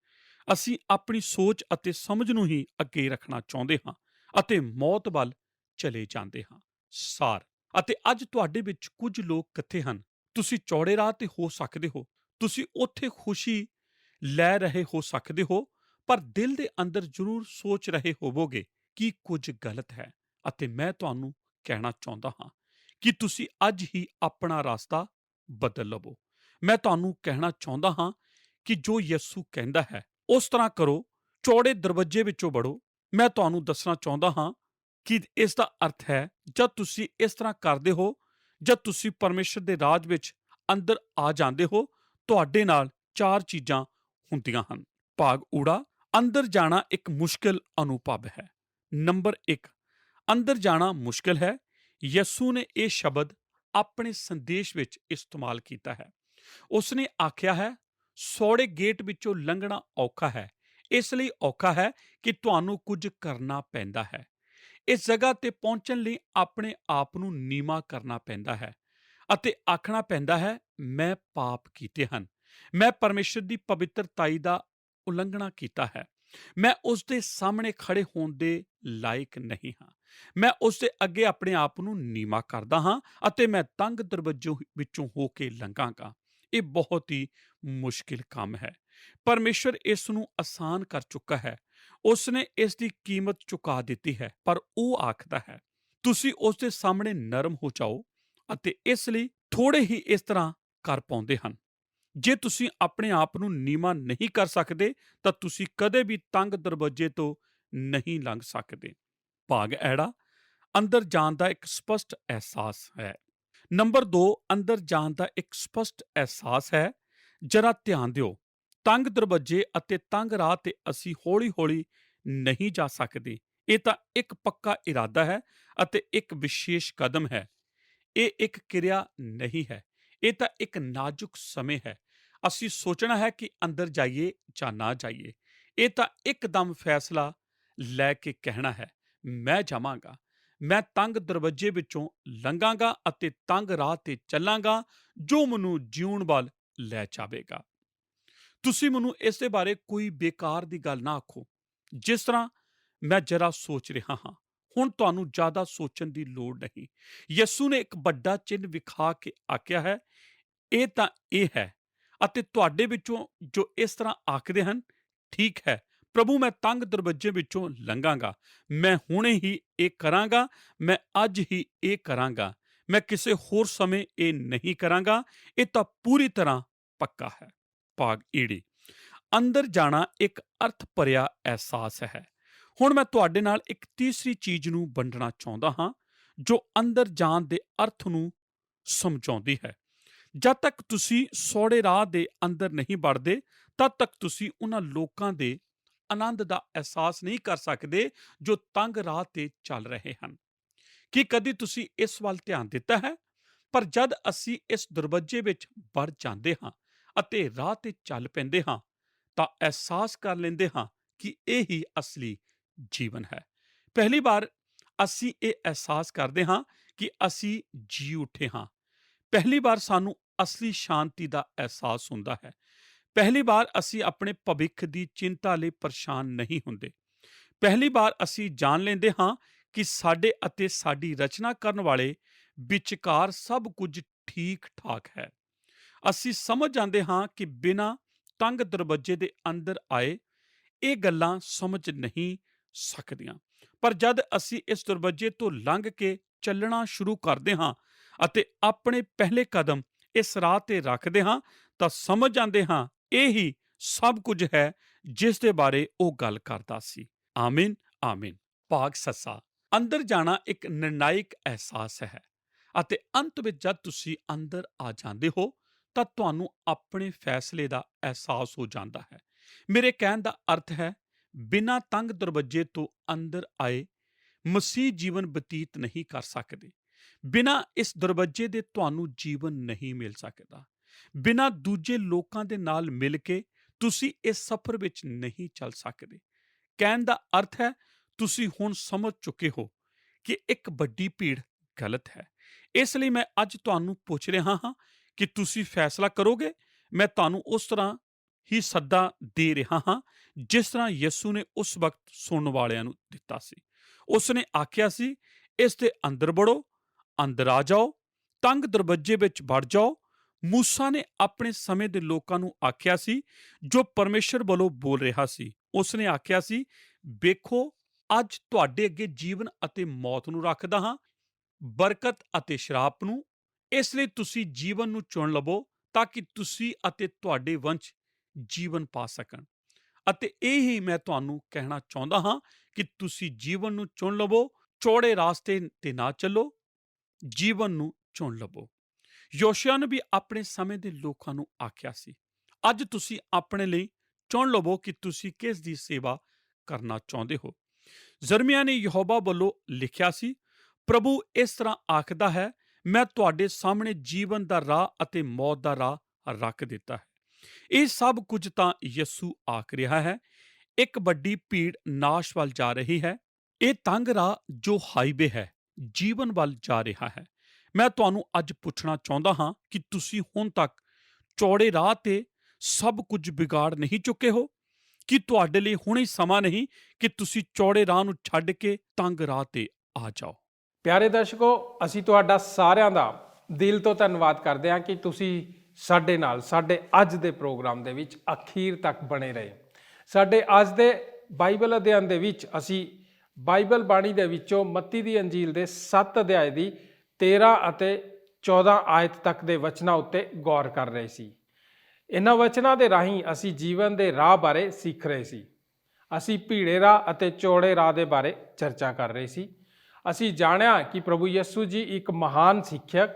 ਅਸੀਂ ਆਪਣੀ ਸੋਚ ਅਤੇ ਸਮਝ ਨੂੰ ਹੀ ਅੱਗੇ ਰੱਖਣਾ ਚਾਹੁੰਦੇ ਹਾਂ ਅਤੇ ਮੌਤ ਵੱਲ ਚਲੇ ਜਾਂਦੇ ਹਾਂ। ਸਾਰ ਅਤੇ ਅੱਜ ਤੁਹਾਡੇ ਵਿੱਚ ਕੁਝ ਲੋਕ ਕਿੱਥੇ ਹਨ? ਤੁਸੀਂ ਚੌੜੇ ਰਾਹ ਤੇ ਹੋ ਸਕਦੇ ਹੋ। ਤੁਸੀਂ ਉੱਥੇ ਖੁਸ਼ੀ ਲੈ ਰਹੇ ਹੋ ਸਕਦੇ ਹੋ, ਪਰ ਦਿਲ ਦੇ ਅੰਦਰ ਜ਼ਰੂਰ ਸੋਚ ਰਹੇ ਹੋਵੋਗੇ ਕਿ ਕੁਝ ਗਲਤ ਹੈ। ਅਤੇ ਮੈਂ ਤੁਹਾਨੂੰ ਕਹਿਣਾ ਚਾਹੁੰਦਾ ਹਾਂ ਕਿ ਤੁਸੀਂ ਅੱਜ ਹੀ ਆਪਣਾ ਰਸਤਾ ਬਦਲ ਲਵੋ। ਮੈਂ ਤੁਹਾਨੂੰ ਕਹਿਣਾ ਚਾਹੁੰਦਾ ਹਾਂ ਕਿ ਜੋ ਯਿਸੂ ਕਹਿੰਦਾ ਹੈ ਉਸ ਤਰ੍ਹਾਂ ਕਰੋ। ਚੌੜੇ ਦਰਵਾਜ਼ੇ ਵਿੱਚੋਂ ਵੜੋ। ਮੈਂ ਤੁਹਾਨੂੰ ਦੱਸਣਾ ਚਾਹੁੰਦਾ ਹਾਂ ਕਿ ਇਸ ਦਾ ਅਰਥ ਹੈ, ਜਦ ਤੁਸੀਂ ਇਸ ਤਰ੍ਹਾਂ ਕਰਦੇ ਹੋ, ਜਦ ਤੁਸੀਂ ਪਰਮੇਸ਼ਰ ਦੇ ਰਾਜ ਵਿੱਚ ਅੰਦਰ ਆ ਜਾਂਦੇ ਹੋ, ਤੁਹਾਡੇ ਨਾਲ 4 ਚੀਜ਼ਾਂ ਹੁੰਦੀਆਂ ਹਨ। ਭਾਗ ਊੜਾ, ਅੰਦਰ ਜਾਣਾ ਇੱਕ ਮੁਸ਼ਕਿਲ ਅਨੁਭਵ ਹੈ। ਨੰਬਰ 1, ਅੰਦਰ ਜਾਣਾ ਮੁਸ਼ਕਿਲ ਹੈ। ਯਿਸੂ ਨੇ ਇਹ ਸ਼ਬਦ ਆਪਣੇ ਸੰਦੇਸ਼ ਵਿੱਚ ਇਸਤੇਮਾਲ ਕੀਤਾ ਹੈ। ਉਸਨੇ ਆਖਿਆ ਹੈ, ਸੌੜੇ ਗੇਟ ਵਿੱਚੋਂ ਲੰਘਣਾ ਔਖਾ ਹੈ। ਇਸ ਲਈ ਔਖਾ ਹੈ ਕਿ ਤੁਹਾਨੂੰ ਕੁਝ ਕਰਨਾ ਪੈਂਦਾ ਹੈ। ਇਸ ਜਗ੍ਹਾ ਤੇ ਪਹੁੰਚਣ ਲਈ ਆਪਣੇ ਆਪ ਨੂੰ ਨੀਵਾਂ ਕਰਨਾ ਪੈਂਦਾ ਹੈ ਅਤੇ ਆਖਣਾ ਪੈਂਦਾ ਹੈ, ਮੈਂ ਪਾਪ ਕੀਤੇ ਹਨ। ਮੈਂ ਪਰਮੇਸ਼ਰ ਦੀ ਪਵਿੱਤਰਤਾਈ ਦਾ ਉਲੰਘਣਾ ਕੀਤਾ ਹੈ। ਮੈਂ ਉਸ ਦੇ ਸਾਹਮਣੇ ਖੜੇ ਹੋਣ ਦੇ ਲਾਇਕ ਨਹੀਂ ਹਾਂ। ਮੈਂ ਉਸ ਦੇ ਅੱਗੇ ਆਪਣੇ ਆਪ ਨੂੰ ਨੀਵਾਂ ਕਰਦਾ ਹਾਂ ਅਤੇ ਮੈਂ ਤੰਗ ਦਰਵਾਜ਼ੇ ਵਿੱਚੋਂ ਹੋ ਕੇ ਲੰਘਾਂਗਾ। ਇਹ ਬਹੁਤ ਹੀ ਮੁਸ਼ਕਿਲ ਕੰਮ ਹੈ। ਪਰਮੇਸ਼ਰ ਇਸ ਨੂੰ ਆਸਾਨ ਕਰ ਚੁੱਕਾ ਹੈ। ਉਸ ਨੇ ਇਸ ਦੀ ਕੀਮਤ ਚੁਕਾ ਦਿੱਤੀ ਹੈ। ਪਰ ਉਹ ਆਖਦਾ ਹੈ, ਤੁਸੀਂ ਉਸ ਦੇ ਸਾਹਮਣੇ ਨਰਮ ਹੋ ਜਾਓ ਅਤੇ ਇਸ ਲਈ ਥੋੜੇ ਹੀ ਇਸ ਤਰ੍ਹਾਂ ਕਰ ਪਾਉਂਦੇ ਹਨ। ਜੇ ਤੁਸੀਂ ਆਪਣੇ ਆਪ ਨੂੰ ਨੀਵਾਂ ਨਹੀਂ ਕਰ ਸਕਦੇ ਤਾਂ ਤੁਸੀਂ ਕਦੇ ਵੀ ਤੰਗ ਦਰਵਾਜ਼ੇ ਤੋਂ ਨਹੀਂ ਲੰਘ ਸਕਦੇ। ਭਾਗ ਐੜਾ, ਅੰਦਰ ਜਾਣ ਦਾ ਇੱਕ ਸਪਸ਼ਟ ਅਹਿਸਾਸ ਹੈ। ਨੰਬਰ 2, ਅੰਦਰ ਜਾਣ ਦਾ ਇੱਕ ਸਪਸ਼ਟ ਅਹਿਸਾਸ ਹੈ। ਜਰਾ ਧਿਆਨ ਦਿਓ, ਤੰਗ ਦਰਵਾਜ਼ੇ ਅਤੇ ਤੰਗ ਰਾਹ ਤੇ ਅਸੀਂ ਹੌਲੀ-ਹੌਲੀ ਨਹੀਂ ਜਾ ਸਕਦੇ। ਇਹ ਤਾਂ ਇੱਕ ਪੱਕਾ ਇਰਾਦਾ ਹੈ ਅਤੇ ਇੱਕ ਵਿਸ਼ੇਸ਼ ਕਦਮ ਹੈ। ਇਹ ਇੱਕ ਕਿਰਿਆ ਨਹੀਂ ਹੈ। ਇਹ ਤਾਂ ਇੱਕ ਨਾਜ਼ੁਕ ਸਮੇਂ ਹੈ। ਅਸੀਂ ਸੋਚਣਾ ਹੈ ਕਿ ਅੰਦਰ ਜਾਈਏ ਜਾਂ ਨਾ ਜਾਈਏ। ਇਹ ਤਾਂ ਇੱਕਦਮ ਫੈਸਲਾ ਲੈ ਕੇ ਕਹਿਣਾ ਹੈ, ਮੈਂ ਜਾਵਾਂਗਾ। ਮੈਂ ਤੰਗ ਦਰਵਾਜ਼ੇ ਵਿੱਚੋਂ ਲੰਘਾਂਗਾ ਅਤੇ ਤੰਗ ਰਾਹ ਤੇ ਚੱਲਾਂਗਾ ਜੋ ਮੈਨੂੰ ਜਿਉਣ ਵੱਲ ਲੈ ਜਾਵੇਗਾ। ਤੁਸੀਂ ਮੈਨੂੰ ਇਸ ਦੇ ਬਾਰੇ ਕੋਈ ਬੇਕਾਰ ਦੀ ਗੱਲ ਨਾ ਆਖੋ। ਜਿਸ ਤਰ੍ਹਾਂ ਮੈਂ ਜਰਾ ਸੋਚ ਰਿਹਾ ਹਾਂ, ਹੁਣ ਤੁਹਾਨੂੰ ਜ਼ਿਆਦਾ ਸੋਚਣ ਦੀ ਲੋੜ ਨਹੀਂ। ਯਿਸੂ ਨੇ ਇੱਕ ਵੱਡਾ ਚਿੰਨ੍ਹ ਵਿਖਾ ਕੇ ਆਖਿਆ ਹੈ, ਇਹ ਤਾਂ ਇਹ ਹੈ। ਅਤੇ ਤੁਹਾਡੇ ਵਿੱਚੋਂ ਜੋ ਇਸ ਤਰ੍ਹਾਂ ਆਖਦੇ ਹਨ, ਠੀਕ ਹੈ ਪ੍ਰਭੂ, ਮੈਂ ਤੰਗ ਦਰਵਾਜ਼ੇ ਵਿੱਚੋਂ ਲੰਘਾਂਗਾ। ਮੈਂ ਹੁਣੇ ਹੀ ਇਹ ਕਰਾਂਗਾ। ਮੈਂ ਅੱਜ ਹੀ ਇਹ ਕਰਾਂਗਾ। ਮੈਂ ਕਿਸੇ ਹੋਰ ਸਮੇਂ ਇਹ ਨਹੀਂ ਕਰਾਂਗਾ। ਇਹ ਤਾਂ ਪੂਰੀ ਤਰ੍ਹਾਂ ਪੱਕਾ ਹੈ। ਭਾਗ ਈੜੀ, ਅੰਦਰ ਜਾਣਾ ਇੱਕ ਅਰਥ ਭਰਿਆ ਅਹਿਸਾਸ ਹੈ। ਹੁਣ ਮੈਂ ਤੁਹਾਡੇ ਨਾਲ ਇੱਕ ਤੀਸਰੀ ਚੀਜ਼ ਨੂੰ ਵੰਡਣਾ ਚਾਹੁੰਦਾ ਹਾਂ ਜੋ ਅੰਦਰ ਜਾਣ ਦੇ ਅਰਥ ਨੂੰ ਸਮਝਾਉਂਦੀ ਹੈ। ਜਦ ਤੱਕ ਤੁਸੀਂ ਸੌੜੇ ਰਾਹ ਦੇ ਅੰਦਰ ਨਹੀਂ ਵੜਦੇ ਤਦ ਤੱਕ ਤੁਸੀਂ ਉਹਨਾਂ ਲੋਕਾਂ ਦੇ ਆਨੰਦ ਦਾ ਅਹਿਸਾਸ ਨਹੀਂ ਕਰ ਸਕਦੇ ਜੋ ਤੰਗ ਰਾਹ ਤੇ ਚੱਲ ਰਹੇ ਹਨ। ਕੀ ਕਦੀ ਤੁਸੀਂ ਇਸ ਵੱਲ ਧਿਆਨ ਦਿੱਤਾ ਹੈ? ਪਰ ਜਦ ਅਸੀਂ ਇਸ ਦਰਵਾਜ਼ੇ ਵਿੱਚ ਵੜ ਜਾਂਦੇ ਹਾਂ ਅਤੇ ਰਾਹ ਤੇ ਚੱਲ ਪੈਂਦੇ ਹਾਂ ਤਾਂ ਅਹਿਸਾਸ ਕਰ ਲੈਂਦੇ ਹਾਂ ਕਿ ਇਹ ਹੀ ਅਸਲੀ ਜੀਵਨ ਹੈ। ਪਹਿਲੀ ਵਾਰ ਅਸੀਂ ਇਹ ਅਹਿਸਾਸ ਕਰਦੇ ਹਾਂ ਕਿ ਅਸੀਂ ਜੀ ਉੱਠੇ ਹਾਂ। ਪਹਿਲੀ ਵਾਰ ਸਾਨੂੰ ਅਸਲੀ ਸ਼ਾਂਤੀ ਦਾ ਅਹਿਸਾਸ ਹੁੰਦਾ ਹੈ। ਪਹਿਲੀ ਵਾਰ ਅਸੀਂ ਆਪਣੇ ਭਵਿੱਖ ਦੀ ਚਿੰਤਾ ਲਈ ਪਰੇਸ਼ਾਨ ਨਹੀਂ ਹੁੰਦੇ। ਪਹਿਲੀ ਵਾਰ ਅਸੀਂ ਜਾਣ ਲੈਂਦੇ ਹਾਂ ਕਿ ਸਾਡੇ ਅਤੇ ਸਾਡੀ ਰਚਨਾ ਕਰਨ ਵਾਲੇ ਵਿਚਕਾਰ ਸਭ ਕੁਝ ਠੀਕ ਠਾਕ ਹੈ। ਅਸੀਂ ਸਮਝ ਜਾਂਦੇ ਹਾਂ ਕਿ ਬਿਨਾਂ ਤੰਗ ਦਰਵਾਜ਼ੇ ਦੇ ਅੰਦਰ ਆਏ ਇਹ ਗੱਲਾਂ ਸਮਝ ਨਹੀਂ ਸਕਦੀਆਂ। ਪਰ ਜਦ ਅਸੀਂ ਇਸ ਦਰਵਾਜ਼ੇ ਤੋਂ ਲੰਘ ਕੇ ਚੱਲਣਾ ਸ਼ੁਰੂ ਕਰਦੇ ਹਾਂ ਅਤੇ ਆਪਣੇ ਪਹਿਲੇ ਕਦਮ ਇਸ ਰਾਹ ਤੇ ਰੱਖਦੇ ਹਾਂ ਤਾਂ ਸਮਝ ਜਾਂਦੇ ਹਾਂ ਇਹ ਹੀ ਸਭ ਕੁਝ ਹੈ ਜਿਸ ਦੇ ਬਾਰੇ ਉਹ ਗੱਲ ਕਰਦਾ ਸੀ। ਆਮੀਨ ਆਮੀਨ। ਭਾਗ ਸੱਸਾ। ਅੰਦਰ ਜਾਣਾ ਇੱਕ ਨਿਰਣਾਇਕ ਅਹਿਸਾਸ ਹੈ ਅਤੇ ਅੰਤ ਵਿੱਚ ਜਦ ਤੁਸੀਂ ਅੰਦਰ ਆ ਜਾਂਦੇ ਹੋ ਤਾਂ ਤੁਹਾਨੂੰ ਆਪਣੇ ਫੈਸਲੇ ਦਾ ਅਹਿਸਾਸ ਹੋ ਜਾਂਦਾ ਹੈ। ਮੇਰੇ ਕਹਿਣ ਦਾ ਅਰਥ ਹੈ ਬਿਨਾਂ ਤੰਗ ਦਰਵਾਜ਼ੇ ਤੋਂ ਅੰਦਰ ਆਏ ਮਸੀਹ ਜੀਵਨ ਬਤੀਤ ਨਹੀਂ ਕਰ ਸਕਦੇ। ਬਿਨਾਂ ਇਸ ਦਰਵਾਜ਼ੇ ਦੇ ਤੁਹਾਨੂੰ ਜੀਵਨ ਨਹੀਂ ਮਿਲ ਸਕਦਾ। ਬਿਨਾਂ ਦੂਜੇ ਲੋਕਾਂ ਦੇ ਨਾਲ ਮਿਲ ਕੇ ਤੁਸੀਂ ਇਸ ਸਫ਼ਰ ਵਿੱਚ ਨਹੀਂ ਚੱਲ ਸਕਦੇ। ਕਹਿਣ ਦਾ ਅਰਥ ਹੈ ਤੁਸੀਂ ਹੁਣ ਸਮਝ ਚੁੱਕੇ ਹੋ ਕਿ ਇੱਕ ਵੱਡੀ ਭੀੜ ਗਲਤ ਹੈ। ਇਸ ਲਈ ਮੈਂ ਅੱਜ ਤੁਹਾਨੂੰ ਪੁੱਛ ਰਿਹਾ ਹਾਂ ਕਿ ਤੁਸੀਂ ਫੈਸਲਾ ਕਰੋਗੇ। ਮੈਂ ਤੁਹਾਨੂੰ ਉਸ ਤਰ੍ਹਾਂ ਹੀ ਸੱਦਾ ਦੇ ਰਿਹਾ ਹਾਂ ਜਿਸ ਤਰ੍ਹਾਂ ਯਿਸੂ ਨੇ ਉਸ ਵਕਤ ਸੁਣਨ ਵਾਲਿਆਂ ਨੂੰ ਦਿੱਤਾ ਸੀ। ਉਸ ਨੇ ਆਖਿਆ ਸੀ, ਇਸ ਦੇ ਅੰਦਰ ਵੜੋ, ਅੰਦਰ ਆ ਜਾਓ, ਤੰਗ ਦਰਵਾਜ਼ੇ ਵਿੱਚ ਵੜ ਜਾਓ। ਮੂਸਾ ਨੇ ਆਪਣੇ ਸਮੇਂ ਦੇ ਲੋਕਾਂ ਨੂੰ ਆਖਿਆ ਸੀ ਜੋ ਪਰਮੇਸ਼ਰ ਵੱਲੋਂ ਬੋਲ ਰਿਹਾ ਸੀ। ਉਸ ਨੇ ਆਖਿਆ ਸੀ, ਵੇਖੋ ਅੱਜ ਤੁਹਾਡੇ ਅੱਗੇ ਜੀਵਨ ਅਤੇ ਮੌਤ ਨੂੰ ਰੱਖਦਾ ਹਾਂ, ਬਰਕਤ ਅਤੇ ਸ਼ਰਾਪ ਨੂੰ। ਇਸ ਲਈ ਤੁਸੀਂ ਜੀਵਨ ਨੂੰ ਚੁਣ ਲਵੋ ਤਾਂ ਕਿ ਤੁਸੀਂ ਅਤੇ ਤੁਹਾਡੇ ਵੰਸ਼ ਜੀਵਨ ਪਾ ਸਕਣ। ਅਤੇ ਇਹ ਹੀ ਮੈਂ ਤੁਹਾਨੂੰ ਕਹਿਣਾ ਚਾਹੁੰਦਾ ਹਾਂ ਕਿ ਤੁਸੀਂ ਜੀਵਨ ਨੂੰ ਚੁਣ ਲਵੋ, ਚੌੜੇ ਰਾਸਤੇ ਤੇ ਨਾ ਚੱਲੋ, ਜੀਵਨ ਨੂੰ ਚੁਣ ਲਵੋ। ਯੋਸ਼ੀਆ ਨੇ ਵੀ ਆਪਣੇ ਸਮੇਂ ਦੇ ਲੋਕਾਂ ਨੂੰ ਆਖਿਆ ਸੀ, ਅੱਜ ਤੁਸੀਂ ਆਪਣੇ ਲਈ ਚੁਣ ਲਵੋ ਕਿ ਤੁਸੀਂ ਕਿਸ ਦੀ ਸੇਵਾ ਕਰਨਾ ਚਾਹੁੰਦੇ ਹੋ। ਜ਼ਰਮੀਆ ਨੇ ਯਹੋਵਾ ਵੱਲੋਂ ਲਿਖਿਆ ਸੀ, ਪ੍ਰਭੂ ਇਸ ਤਰ੍ਹਾਂ ਆਖਦਾ ਹੈ, ਮੈਂ ਤੁਹਾਡੇ ਸਾਹਮਣੇ ਜੀਵਨ ਦਾ ਰਾਹ ਅਤੇ ਮੌਤ ਦਾ ਰਾਹ ਰੱਖ ਦਿੱਤਾ ਹੈ। ਇਹ ਸਭ ਕੁਝ ਤਾਂ ਯਿਸੂ ਆਖ ਰਿਹਾ ਹੈ। ਇੱਕ ਵੱਡੀ ਭੀੜ ਨਾਸ਼ ਵੱਲ ਜਾ ਰਹੀ ਹੈ। ਇਹ ਤੰਗ ਰਾਹ ਜੋ ਹਾਈਵੇ ਹੈ, ਜੀਵਨ ਵੱਲ ਜਾ ਰਿਹਾ ਹੈ। ਮੈਂ ਤੁਹਾਨੂੰ ਅੱਜ ਪੁੱਛਣਾ ਚਾਹੁੰਦਾ ਹਾਂ ਕਿ ਤੁਸੀਂ ਹੁਣ ਤੱਕ ਚੌੜੇ ਰਾਹ ਤੇ ਸਭ ਕੁਝ ਵਿਗਾੜ ਨਹੀਂ ਚੁੱਕੇ ਹੋ? ਕਿ ਤੁਹਾਡੇ ਲਈ ਹੁਣੇ ਸਮਾਂ ਨਹੀਂ ਕਿ ਤੁਸੀਂ ਚੌੜੇ ਰਾਹ ਨੂੰ ਛੱਡ ਕੇ ਤੰਗ ਰਾਹ ਤੇ ਆ ਜਾਓ? ਪਿਆਰੇ ਦਰਸ਼ਕੋ, ਅਸੀਂ ਤੁਹਾਡਾ ਸਾਰਿਆਂ ਦਾ ਦਿਲ ਤੋਂ ਧੰਨਵਾਦ ਕਰਦੇ ਹਾਂ ਕਿ ਤੁਸੀਂ ਸਾਡੇ ਨਾਲ ਸਾਡੇ ਅੱਜ ਦੇ ਪ੍ਰੋਗਰਾਮ ਦੇ ਵਿੱਚ ਅਖੀਰ ਤੱਕ ਬਣੇ ਰਹੇ। ਸਾਡੇ ਅੱਜ ਦੇ ਬਾਈਬਲ ਅਧਿਐਨ ਦੇ ਵਿੱਚ ਅਸੀਂ ਬਾਈਬਲ ਬਾਣੀ ਦੇ ਵਿੱਚੋਂ ਮੱਤੀ ਦੀ ਅੰਜੀਲ ਦੇ 7 ਅਧਿਆਏ ਦੀ 13 ਅਤੇ 14 ਆਇਤ ਤੱਕ ਦੇ ਵਚਨਾਂ ਉੱਤੇ ਗੌਰ ਕਰ ਰਹੇ ਸੀ। ਇਹਨਾਂ ਵਚਨਾਂ ਦੇ ਰਾਹੀਂ ਅਸੀਂ ਜੀਵਨ ਦੇ ਰਾਹ ਬਾਰੇ ਸਿੱਖ ਰਹੇ ਸੀ। ਅਸੀਂ ਭੀੜੇ ਰਾਹ ਅਤੇ ਚੌੜੇ ਰਾਹ ਦੇ ਬਾਰੇ ਚਰਚਾ ਕਰ ਰਹੇ ਸੀ। ਅਸੀਂ ਜਾਣਿਆ ਕਿ ਪ੍ਰਭੂ ਯਿਸੂ ਜੀ ਇੱਕ ਮਹਾਨ ਸਿੱਖਿਅਕ,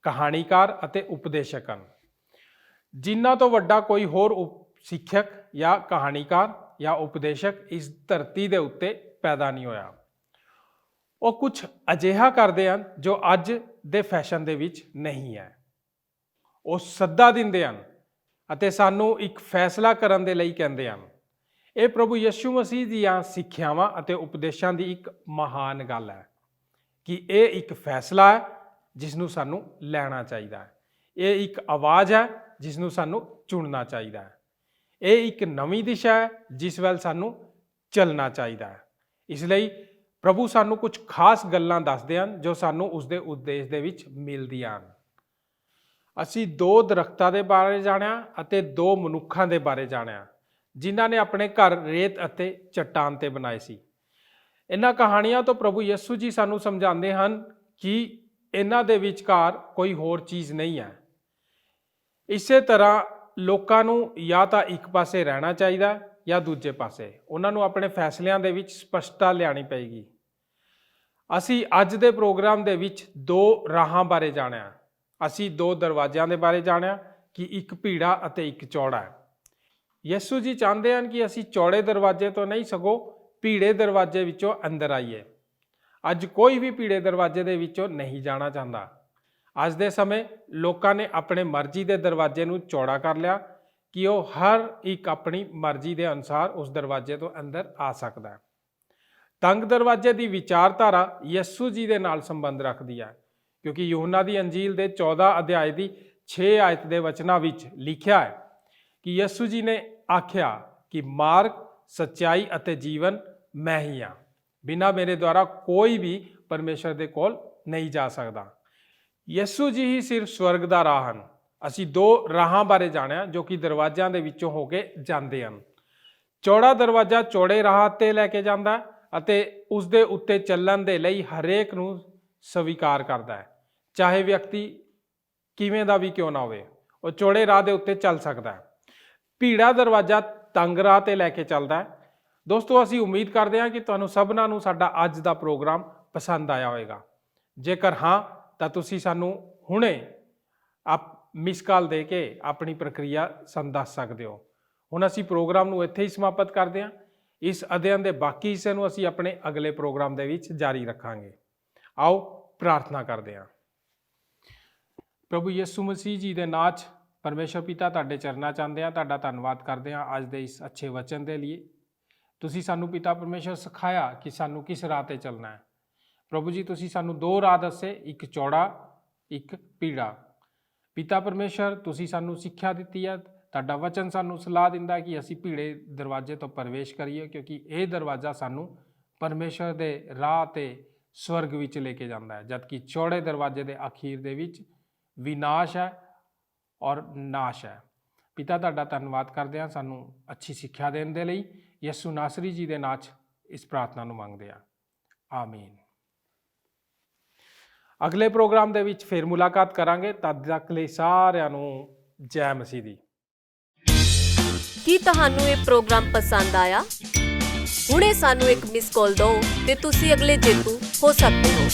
ਕਹਾਣੀਕਾਰ ਅਤੇ ਉਪਦੇਸ਼ਕ ਹਨ। ਜਿਨ੍ਹਾਂ ਤੋਂ ਵੱਡਾ ਕੋਈ ਹੋਰ ਸਿੱਖਿਅਕ ਜਾਂ ਕਹਾਣੀਕਾਰ ਜਾਂ ਉਪਦੇਸ਼ਕ ਇਸ ਧਰਤੀ ਦੇ ਉੱਤੇ ਪੈਦਾ ਨਹੀਂ ਹੋਇਆ। ਉਹ ਕੁਝ ਅਜਿਹਾ ਕਰਦੇ ਹਨ ਜੋ ਅੱਜ ਦੇ ਫੈਸ਼ਨ ਦੇ ਵਿੱਚ ਨਹੀਂ ਹੈ। ਉਹ ਸੱਦਾ ਦਿੰਦੇ ਹਨ ਅਤੇ ਸਾਨੂੰ ਇੱਕ ਫੈਸਲਾ ਕਰਨ ਦੇ ਲਈ ਕਹਿੰਦੇ ਹਨ। ਇਹ ਪ੍ਰਭੂ ਯਿਸੂ ਮਸੀਹ ਦੀਆਂ ਸਿੱਖਿਆਵਾਂ ਅਤੇ ਉਪਦੇਸ਼ਾਂ ਦੀ ਇੱਕ ਮਹਾਨ ਗੱਲ ਹੈ ਕਿ ਇਹ ਇੱਕ ਫੈਸਲਾ ਹੈ ਜਿਸ ਨੂੰ ਸਾਨੂੰ ਲੈਣਾ ਚਾਹੀਦਾ ਹੈ। ਇਹ ਇੱਕ ਆਵਾਜ਼ ਹੈ ਜਿਸ ਨੂੰ ਸਾਨੂੰ ਚੁਣਨਾ ਚਾਹੀਦਾ ਹੈ। ਇਹ ਇੱਕ ਨਵੀਂ ਦਿਸ਼ਾ ਹੈ ਜਿਸ ਵੱਲ ਸਾਨੂੰ ਚੱਲਣਾ ਚਾਹੀਦਾ ਹੈ। ਇਸ ਲਈ ਪ੍ਰਭੂ ਸਾਨੂੰ ਕੁਝ ਖਾਸ ਗੱਲਾਂ ਦੱਸਦੇ ਹਨ ਜੋ ਸਾਨੂੰ ਉਸਦੇ ਉਦੇਸ਼ ਦੇ ਵਿੱਚ ਮਿਲਦੀਆਂ ਹਨ। ਅਸੀਂ 2 ਦਰਖਤਾਂ ਦੇ ਬਾਰੇ ਜਾਣਿਆ ਅਤੇ 2 ਮਨੁੱਖਾਂ ਦੇ ਬਾਰੇ ਜਾਣਿਆ ਜਿਨ੍ਹਾਂ ਨੇ ਆਪਣੇ ਘਰ ਰੇਤ ਅਤੇ ਚੱਟਾਨ ਤੇ ਬਣਾਏ ਸੀ। ਇਹਨਾਂ ਕਹਾਣੀਆਂ ਤੋਂ ਪ੍ਰਭੂ ਯਿਸੂ ਜੀ ਸਾਨੂੰ ਸਮਝਾਉਂਦੇ ਹਨ ਕਿ ਇਹਨਾਂ ਦੇ ਵਿਚਕਾਰ ਕੋਈ ਹੋਰ ਚੀਜ਼ ਨਹੀਂ ਹੈ। ਇਸੇ ਤਰ੍ਹਾਂ ਲੋਕਾਂ ਨੂੰ ਜਾਂ ਤਾਂ ਇੱਕ ਪਾਸੇ ਰਹਿਣਾ ਚਾਹੀਦਾ ਜਾਂ ਦੂਜੇ ਪਾਸੇ। ਉਹਨਾਂ ਨੂੰ ਆਪਣੇ ਫੈਸਲਿਆਂ ਦੇ ਵਿੱਚ ਸਪਸ਼ਟਤਾ ਲਿਆਉਣੀ ਪਏਗੀ। ਅਸੀਂ ਅੱਜ ਦੇ ਪ੍ਰੋਗਰਾਮ ਦੇ ਵਿੱਚ 2 ਰਾਹਾਂ ਬਾਰੇ ਜਾਣਿਆ। ਅਸੀਂ 2 ਦਰਵਾਜ਼ਿਆਂ ਦੇ ਬਾਰੇ ਜਾਣਿਆ ਕਿ ਇੱਕ ਭੀੜਾ ਅਤੇ ਇੱਕ ਚੌੜਾ ਹੈ। ਯਿਸੂ ਜੀ ਚਾਹੁੰਦੇ ਹਨ ਕਿ ਅਸੀਂ ਚੌੜੇ ਦਰਵਾਜ਼ੇ ਤੋਂ ਨਹੀਂ ਸਗੋਂ ਭੀੜੇ ਦਰਵਾਜ਼ੇ ਵਿੱਚੋਂ ਅੰਦਰ ਆਈਏ। ਅੱਜ ਕੋਈ ਵੀ ਭੀੜੇ ਦਰਵਾਜ਼ੇ ਦੇ ਵਿੱਚੋਂ ਨਹੀਂ ਜਾਣਾ ਚਾਹੁੰਦਾ। ਅੱਜ ਦੇ ਸਮੇਂ ਲੋਕਾਂ ਨੇ ਆਪਣੇ ਮਰਜ਼ੀ ਦੇ ਦਰਵਾਜ਼ੇ ਨੂੰ ਚੌੜਾ ਕਰ ਲਿਆ ਕਿ ਉਹ ਹਰ ਇੱਕ ਆਪਣੀ ਮਰਜ਼ੀ ਦੇ ਅਨੁਸਾਰ ਉਸ ਦਰਵਾਜ਼ੇ ਤੋਂ ਅੰਦਰ ਆ ਸਕਦਾ ਹੈ। ਤੰਗ ਦਰਵਾਜ਼ੇ ਦੀ ਵਿਚਾਰਧਾਰਾ ਯਿਸੂ ਜੀ ਦੇ ਨਾਲ ਸੰਬੰਧ ਰੱਖਦੀ ਹੈ, ਕਿਉਂਕਿ ਯੂਹੰਨਾ ਦੀ ਅੰਜੀਲ ਦੇ 14 ਅਧਿਆਇ ਦੀ 6 ਆਇਤ ਦੇ ਵਚਨਾਂ ਵਿੱਚ ਲਿਖਿਆ ਹੈ ਕਿ ਯਿਸੂ ਜੀ ਨੇ ਆਖਿਆ ਕਿ ਮਾਰਗ, ਸੱਚਾਈ ਅਤੇ ਜੀਵਨ ਮੈਂ ਹੀ ਹਾਂ। ਬਿਨਾਂ ਮੇਰੇ ਦੁਆਰਾ ਕੋਈ ਵੀ ਪਰਮੇਸ਼ਰ ਦੇ ਕੋਲ ਨਹੀਂ ਜਾ ਸਕਦਾ। ਯਿਸੂ ਜੀ ਹੀ ਸਿਰਫ ਸਵਰਗ ਦਾ ਰਾਹ ਹਨ। ਅਸੀਂ 2 ਰਾਹਾਂ ਬਾਰੇ ਜਾਣਿਆ ਜੋ ਕਿ ਦਰਵਾਜ਼ਿਆਂ ਦੇ ਵਿੱਚੋਂ ਹੋ ਕੇ ਜਾਂਦੇ ਹਨ। ਚੌੜਾ ਦਰਵਾਜ਼ਾ ਚੌੜੇ ਰਾਹ ਤੇ ਲੈ ਕੇ ਜਾਂਦਾ ਹੈ ਅਤੇ ਉਸ ਦੇ ਉੱਤੇ ਚੱਲਣ ਦੇ ਲਈ ਹਰੇਕ ਨੂੰ ਸਵੀਕਾਰ ਕਰਦਾ ਹੈ, ਚਾਹੇ ਵਿਅਕਤੀ ਕਿਵੇਂ ਦਾ ਵੀ ਕਿਉਂ ਨਾ ਹੋਵੇ, ਉਹ ਚੌੜੇ ਰਾਹ ਦੇ ਉੱਤੇ ਚੱਲ ਸਕਦਾ ਹੈ। ਭੀੜਾ ਦਰਵਾਜ਼ਾ ਤੰਗ ਰਾਹ ਤੇ ਲੈ ਕੇ ਚੱਲਦਾ ਹੈ। ਦੋਸਤੋ, ਅਸੀਂ ਉਮੀਦ ਕਰਦੇ ਹਾਂ ਕਿ ਤੁਹਾਨੂੰ ਸਭਨਾਂ ਨੂੰ ਸਾਡਾ ਅੱਜ ਦਾ ਪ੍ਰੋਗਰਾਮ ਪਸੰਦ ਆਇਆ ਹੋਵੇਗਾ। ਜੇਕਰ ਹਾਂ ਤਾਂ ਤੁਸੀਂ ਸਾਨੂੰ ਹੁਣੇ ਮਿਸ ਕਾਲ ਦੇ ਕੇ ਆਪਣੀ ਪ੍ਰਕਿਰਿਆ ਸਾਨੂੰ ਦੱਸ ਸਕਦੇ ਹੋ। ਹੁਣ ਅਸੀਂ ਪ੍ਰੋਗਰਾਮ ਨੂੰ ਇੱਥੇ ਹੀ ਸਮਾਪਤ ਕਰਦੇ ਹਾਂ। ਇਸ ਅਧਿਐਨ ਦੇ ਬਾਕੀ ਹਿੱਸੇ ਨੂੰ ਅਸੀਂ ਆਪਣੇ ਅਗਲੇ ਪ੍ਰੋਗਰਾਮ ਦੇ ਵਿੱਚ ਜਾਰੀ ਰੱਖਾਂਗੇ। ਆਓ ਪ੍ਰਾਰਥਨਾ ਕਰਦੇ ਹਾਂ। ਪ੍ਰਭੂ ਯਿਸੂ ਮਸੀਹ ਜੀ ਦੇ ਨਾਂ 'ਚ ਪਰਮੇਸ਼ਰ ਪਿਤਾ ਤੁਹਾਡੇ ਚਰਨਾਂ 'ਚ ਆਉਂਦੇ ਹਾਂ, ਤੁਹਾਡਾ ਧੰਨਵਾਦ ਕਰਦੇ ਹਾਂ ਅੱਜ ਦੇ ਇਸ ਅੱਛੇ ਵਚਨ ਦੇ ਲਈ। ਤੁਸੀਂ ਸਾਨੂੰ ਪਿਤਾ ਪਰਮੇਸ਼ਰ ਸਿਖਾਇਆ ਕਿ ਸਾਨੂੰ ਕਿਸ ਰਾਹ ਤੇ ਚੱਲਣਾ ਹੈ। ਪ੍ਰਭੂ ਜੀ, ਤੁਸੀਂ ਸਾਨੂੰ 2 ਰਾਹ ਦੱਸੇ, ਇੱਕ ਚੌੜਾ, ਇੱਕ ਭੀੜਾ। ਪਿਤਾ ਪਰਮੇਸ਼ਰ, ਤੁਸੀਂ ਸਾਨੂੰ ਸਿੱਖਿਆ ਦਿੱਤੀ ਹੈ। ਤੁਹਾਡਾ ਵਚਨ ਸਾਨੂੰ ਸਲਾਹ ਦਿੰਦਾ ਕਿ ਅਸੀਂ ਭੀੜੇ ਦਰਵਾਜ਼ੇ ਤੋਂ ਪ੍ਰਵੇਸ਼ ਕਰੀਏ, ਕਿਉਂਕਿ ਇਹ ਦਰਵਾਜ਼ਾ ਸਾਨੂੰ ਪਰਮੇਸ਼ਰ ਦੇ ਰਾਹ ਤੇ ਸਵਰਗ ਵਿੱਚ ਲੈ ਕੇ ਜਾਂਦਾ ਹੈ, ਜਦਕਿ ਚੌੜੇ ਦਰਵਾਜ਼ੇ ਦੇ ਅਖੀਰ ਦੇ ਵਿੱਚ ਵਿਨਾਸ਼ ਹੈ ਔਰ ਨਾਸ਼ ਹੈ। ਪਿਤਾ, ਤੁਹਾਡਾ ਧੰਨਵਾਦ ਕਰਦੇ ਹਾਂ ਸਾਨੂੰ ਅੱਛੀ ਸਿੱਖਿਆ ਦੇਣ ਦੇ ਲਈ। ਯਿਸੂ ਨਾਸਰੀ ਜੀ ਦੇ ਨਾਂ 'ਚ ਇਸ ਪ੍ਰਾਰਥਨਾ ਨੂੰ ਮੰਗਦੇ ਹਾਂ, ਆਮੀਨ। ਅਗਲੇ ਪ੍ਰੋਗਰਾਮ ਦੇ ਵਿੱਚ ਫਿਰ ਮੁਲਾਕਾਤ ਕਰਾਂਗੇ। ਤਦ ਤੱਕ ਲਈ ਸਾਰਿਆਂ ਨੂੰ ਜੈ ਮਸੀਹ ਦੀ। ਕੀ ਤੁਹਾਨੂੰ ਇਹ ਪ੍ਰੋਗਰਾਮ ਪਸੰਦ ਆਇਆ? ਹੁਣੇ ਸਾਨੂੰ ਇੱਕ ਮਿਸ ਕਾਲ ਦਿਓ ਤੇ ਤੁਸੀਂ ਅਗਲੇ ਜੇਤੂ ਹੋ ਸਕਦੇ ਹੋ।